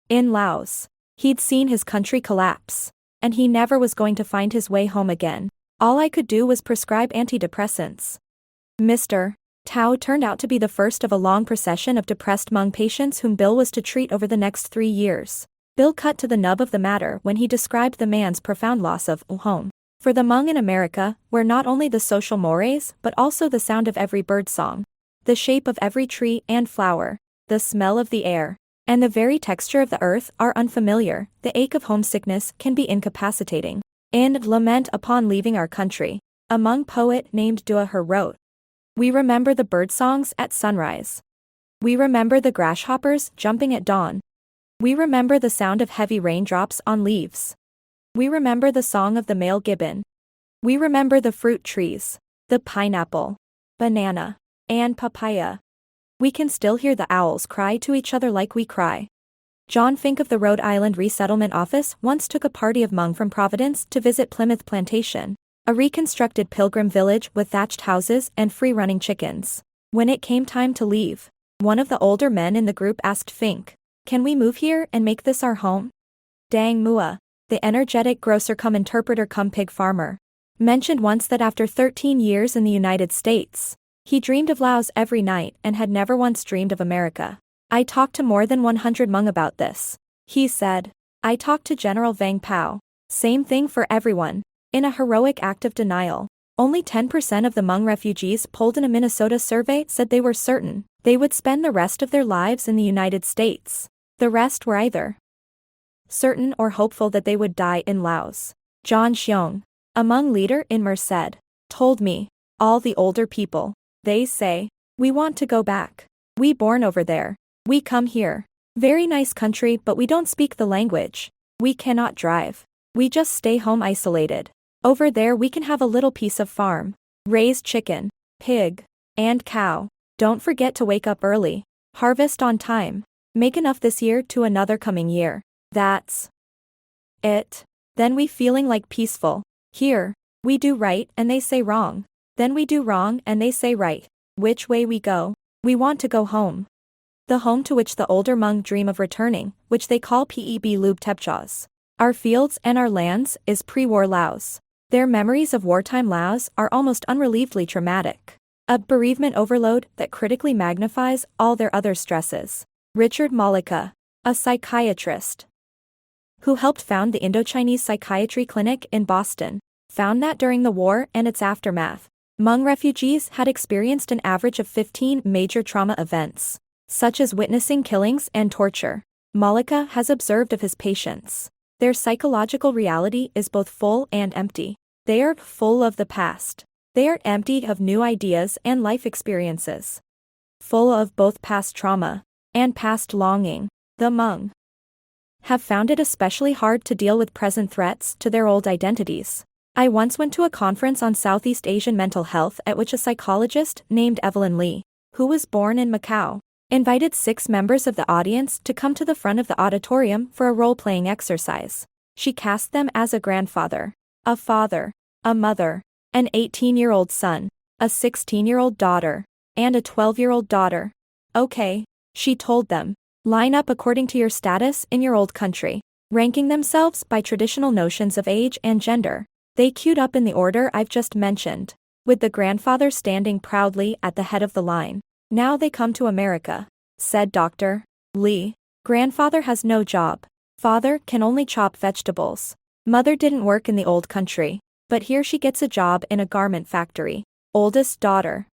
in Laos. He'd seen his country collapse. And he never was going to find his way home again. All I could do was prescribe antidepressants. Mr. Tao turned out to be the first of a long procession of depressed Hmong patients whom Bill was to treat over the next 3 years. Bill cut to the nub of the matter when he described the man's profound loss of home. For the Hmong in America, where not only the social mores but also the sound of every bird song, the shape of every tree and flower, the smell of the air, and the very texture of the earth are unfamiliar, the ache of homesickness can be incapacitating. In Lament Upon Leaving Our Country, a Hmong poet named Dua Her wrote, "We remember the bird songs at sunrise. We remember the grasshoppers jumping at dawn. We remember the sound of heavy raindrops on leaves. We remember the song of the male gibbon. We remember the fruit trees, the pineapple, banana, and papaya. We can still hear the owls cry to each other like we cry." John Fink of the Rhode Island Resettlement Office once took a party of Hmong from Providence to visit Plymouth Plantation, a reconstructed pilgrim village with thatched houses and free-running chickens. When it came time to leave, one of the older men in the group asked Fink, "Can we move here and make this our home?" Dang Mua, the energetic grocer-cum-interpreter-cum-pig farmer, mentioned once that after 13 years in the United States, he dreamed of Laos every night and had never once dreamed of America. "I talked to more than 100 Hmong about this," he said. "I talked to General Vang Pao. Same thing for everyone." In a heroic act of denial, only 10% of the Hmong refugees polled in a Minnesota survey said they were certain they would spend the rest of their lives in the United States. The rest were either certain or hopeful that they would die in Laos. John Xiong, a Hmong leader in Merced, told me, "All the older people, they say, we want to go back. We born over there. We come here. Very nice country but we don't speak the language. We cannot drive. We just stay home isolated. Over there we can have a little piece of farm. Raise chicken, pig, and cow. Don't forget to wake up early. Harvest on time. Make enough this year to another coming year. That's Then we feeling like peaceful. Here, we do right and they say wrong. Then we do wrong and they say right. Which way we go? We want to go home. The home to which the older Hmong dream of returning, which they call Peb Lub Tepchas. Our fields and our lands is pre-war Laos. Their memories of wartime Laos are almost unrelievedly traumatic. A bereavement overload that critically magnifies all their other stresses. Richard Malika, a psychiatrist who helped found the Indo-Chinese Psychiatry Clinic in Boston, found that during the war and its aftermath, Hmong refugees had experienced an average of 15 major trauma events, such as witnessing killings and torture. Malika has observed of his patients. Their psychological reality is both full and empty. They are full of the past. They are empty of new ideas and life experiences. Full of both past trauma and past longing. The Hmong have found it especially hard to deal with present threats to their old identities. I once went to a conference on Southeast Asian mental health at which a psychologist named Evelyn Lee, who was born in Macau, invited 6 members of the audience to come to the front of the auditorium for a role-playing exercise. She cast them as a grandfather, a father, a mother, an 18-year-old son, a 16-year-old daughter, and a 12-year-old daughter. Okay, she told them, line up according to your status in your old country, ranking themselves by traditional notions of age and gender. They queued up in the order I've just mentioned, with the grandfather standing proudly at the head of the line. Now they come to America, said Dr. Lee. Grandfather has no job. Father can only chop vegetables. Mother didn't work in the old country, but here she gets a job in a garment factory. Oldest daughter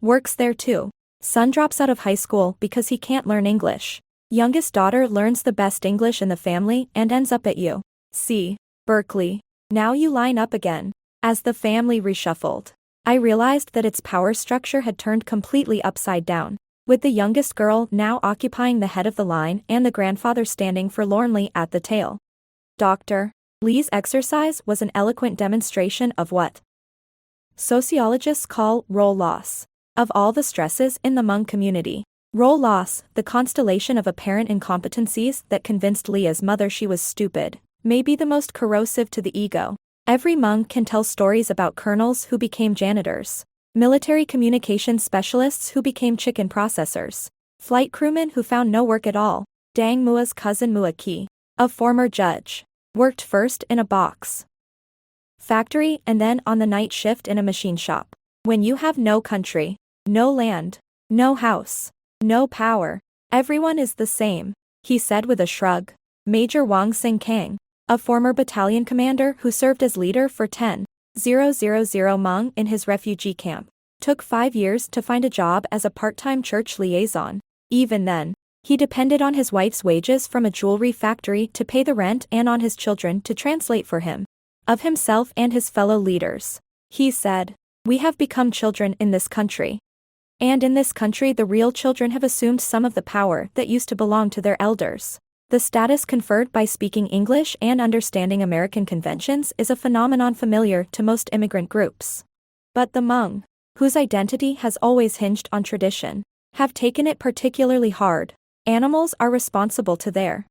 works there too. Son drops out of high school because he can't learn English. Youngest daughter learns the best English in the family and ends up at U.C. Berkeley. Now you line up again. As the family reshuffled, I realized that its power structure had turned completely upside down, with the youngest girl now occupying the head of the line and the grandfather standing forlornly at the tail. Dr. Lee's exercise was an eloquent demonstration of what sociologists call role loss. Of all the stresses in the Hmong community, role loss, the constellation of apparent incompetencies that convinced Leah's mother she was stupid, may be the most corrosive to the ego. Every Hmong can tell stories about colonels who became janitors, military communications specialists who became chicken processors, flight crewmen who found no work at all. Dang Mua's cousin Mua Ki, a former judge, worked first in a box factory and then on the night shift in a machine shop. When you have no country, no land, no house, no power, everyone is the same, he said with a shrug. Major Wang Sing Kang, a former battalion commander who served as leader for 10,000 Hmong in his refugee camp, took 5 years to find a job as a part-time church liaison. Even then, he depended on his wife's wages from a jewelry factory to pay the rent and on his children to translate for him. Of himself and his fellow leaders, he said, "We have become children in this country. And in this country the real children have assumed some of the power that used to belong to their elders." The status conferred by speaking English and understanding American conventions is a phenomenon familiar to most immigrant groups. But the Hmong, whose identity has always hinged on tradition, have taken it particularly hard. Animals are responsible to their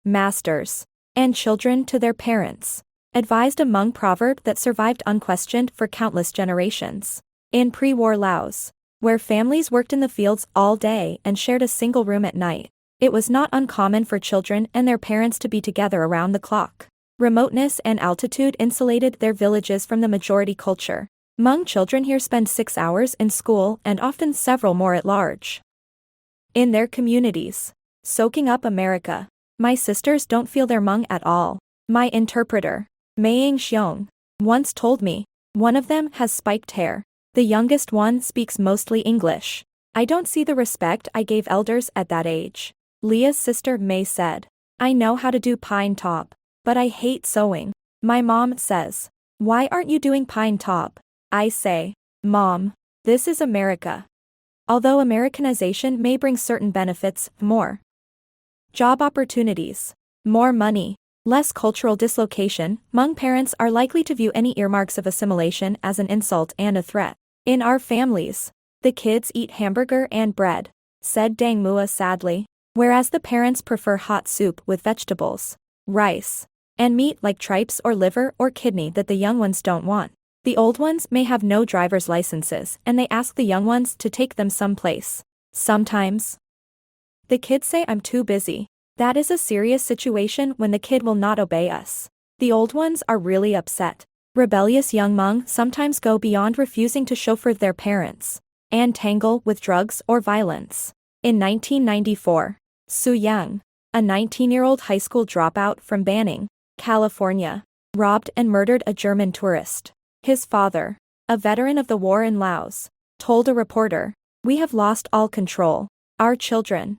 masters, and children to their parents, advised a Hmong proverb that survived unquestioned for countless generations. In pre-war Laos, where families worked in the fields all day and shared a single room at night, it was not uncommon for children and their parents to be together around the clock. Remoteness and altitude insulated their villages from the majority culture. Hmong children here spend 6 hours in school and often several more at large in their communities, soaking up America. My sisters don't feel they're Hmong at all. My interpreter, Maying Xiong, once told me, one of them has spiked hair. The youngest one speaks mostly English. I don't see the respect I gave elders at that age. Leah's sister May said, "I know how to do pine top, but I hate sewing." My mom says, "Why aren't you doing pine top?" I say, "Mom, this is America." Although Americanization may bring certain benefits, more job opportunities, more money, less cultural dislocation, Hmong parents are likely to view any earmarks of assimilation as an insult and a threat. In our families, the kids eat hamburger and bread, said Dang Mua sadly, whereas the parents prefer hot soup with vegetables. rice, and meat like tripes or liver or kidney that the young ones don't want. The old ones may have no driver's licenses and they ask the young ones to take them someplace. Sometimes the kids say I'm too busy. That is a serious situation when the kid will not obey us. The old ones are really upset. Rebellious young Hmong sometimes go beyond refusing to chauffeur their parents and tangle with drugs or violence. In 1994, Su Yang, a 19-year-old high school dropout from Banning, California, robbed and murdered a German tourist. His father, a veteran of the war in Laos, told a reporter, "We have lost all control. Our children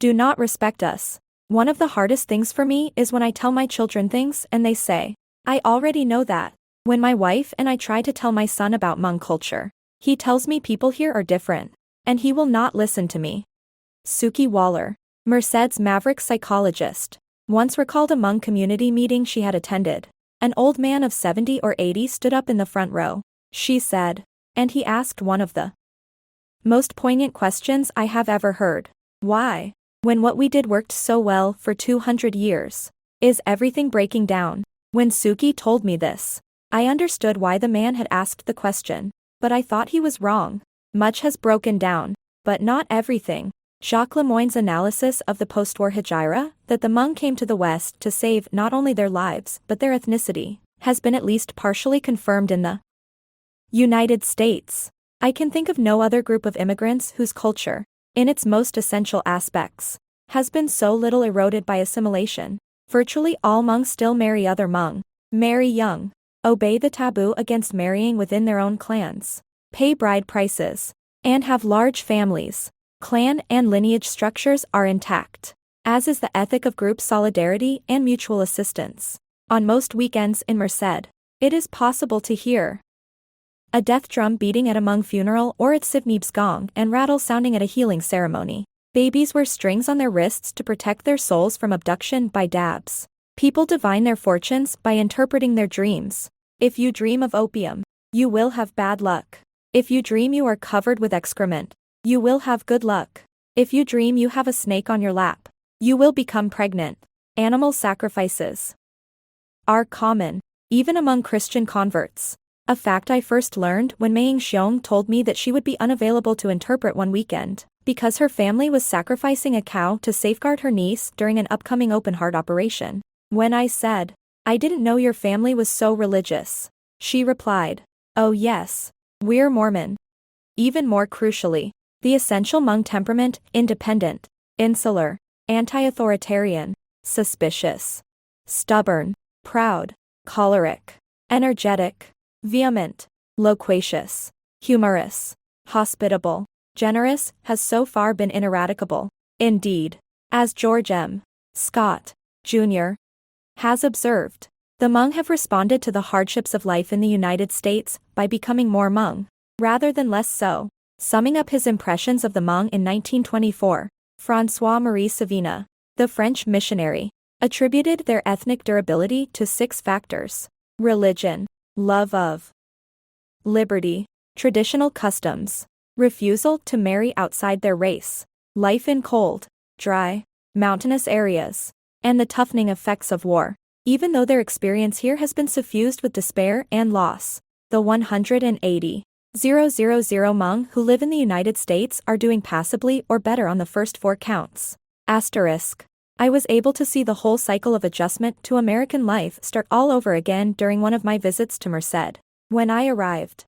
do not respect us. One of the hardest things for me is when I tell my children things and they say, I already know that. When my wife and I try to tell my son about Hmong culture, he tells me people here are different, and he will not listen to me." Suki Waller, Merced's maverick psychologist, once recalled a Hmong community meeting she had attended. An old man of 70 or 80 stood up in the front row, she said, and he asked one of the most poignant questions I have ever heard. Why, when what we did worked so well for 200 years, is everything breaking down? When Suki told me this, I understood why the man had asked the question, but I thought he was wrong. Much has broken down, but not everything. Jacques Lemoyne's analysis of the post-war Hijra, that the Hmong came to the West to save not only their lives but their ethnicity, has been at least partially confirmed in the United States. I can think of no other group of immigrants whose culture, in its most essential aspects, has been so little eroded by assimilation. Virtually all Hmong still marry other Hmong, marry young, obey the taboo against marrying within their own clans, pay bride prices, and have large families. Clan and lineage structures are intact, as is the ethic of group solidarity and mutual assistance. On most weekends in Merced, it is possible to hear a death drum beating at a Hmong funeral or at Sivneeb's gong and rattle sounding at a healing ceremony. Babies wear strings on their wrists to protect their souls from abduction by dabs. People divine their fortunes by interpreting their dreams. If you dream of opium, you will have bad luck. If you dream you are covered with excrement, you will have good luck. If you dream you have a snake on your lap, you will become pregnant. Animal sacrifices are common, even among Christian converts. A fact I first learned when Maying Xiong told me that she would be unavailable to interpret one weekend, because her family was sacrificing a cow to safeguard her niece during an upcoming open-heart operation. When I said, "I didn't know your family was so religious," she replied, "Oh yes, we're Mormon." Even more crucially, the essential Hmong temperament, independent, insular, anti-authoritarian, suspicious, stubborn, proud, choleric, energetic, vehement, loquacious, humorous, hospitable, generous, has so far been ineradicable. Indeed, as George M. Scott, Jr. has observed, the Hmong have responded to the hardships of life in the United States by becoming more Hmong, rather than less so. Summing up his impressions of the Hmong in 1924, François-Marie Savina, the French missionary, attributed their ethnic durability to 6 factors: religion, love of liberty, traditional customs, refusal to marry outside their race, life in cold, dry, mountainous areas, and the toughening effects of war. Even though their experience here has been suffused with despair and loss, the 180,000 Hmong who live in the United States are doing passably or better on the first 4 counts. Asterisk. I was able to see the whole cycle of adjustment to American life start all over again during one of my visits to Merced. When I arrived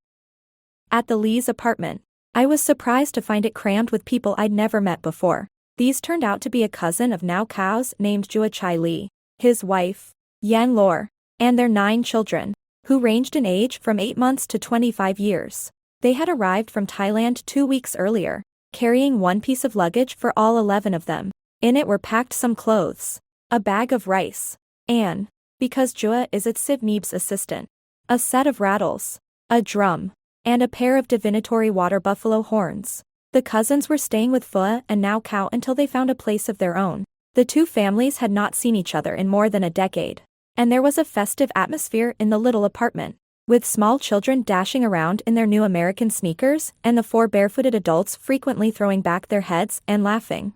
at the Lee's apartment, I was surprised to find it crammed with people I'd never met before. These turned out to be a cousin of Now Cao's named Jua Chai Lee, his wife, Yang Lor, and their 9 children, who ranged in age from 8 months to 25 years. They had arrived from Thailand 2 weeks earlier, carrying one piece of luggage for all 11 of them. In it were packed some clothes, a bag of rice, and, because Jua is at Sivneeb's assistant, a set of rattles, a drum, and a pair of divinatory water buffalo horns. The cousins were staying with Phua and Now Cao until they found a place of their own. The 2 families had not seen each other in more than a decade, and there was a festive atmosphere in the little apartment, with small children dashing around in their new American sneakers and the 4 barefooted adults frequently throwing back their heads and laughing.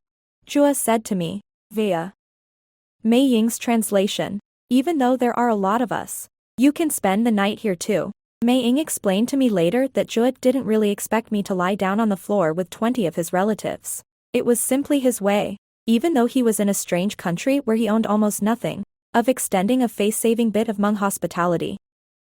Jua said to me, "Via, Mei Ying's translation. Even though there are a lot of us, you can spend the night here too. Mei Ying explained to me later that Zhuo didn't really expect me to lie down on the floor with 20 of his relatives. It was simply his way, even though he was in a strange country where he owned almost nothing, of extending a face-saving bit of Hmong hospitality.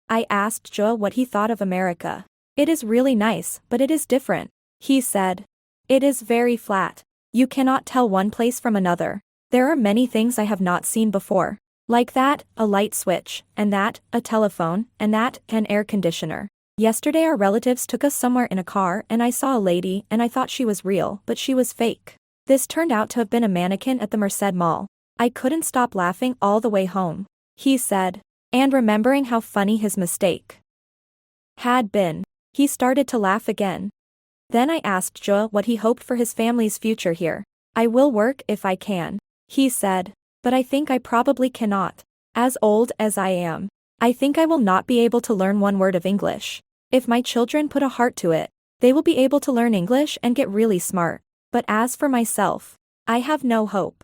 I asked Zhuo what he thought of America. It is really nice, but it is different, he said. It is very flat. You cannot tell one place from another. There are many things I have not seen before. Like that, a light switch, and that, a telephone, and that, an air conditioner. Yesterday our relatives took us somewhere in a car and I saw a lady and I thought she was real, but she was fake. This turned out to have been a mannequin at the Merced Mall. I couldn't stop laughing all the way home, he said. And remembering how funny his mistake had been, he started to laugh again. Then I asked Zhuo what he hoped for his family's future here. I will work if I can, he said. But I think I probably cannot. As old as I am, I think I will not be able to learn one word of English. If my children put a heart to it, they will be able to learn English and get really smart. But as for myself, I have no hope.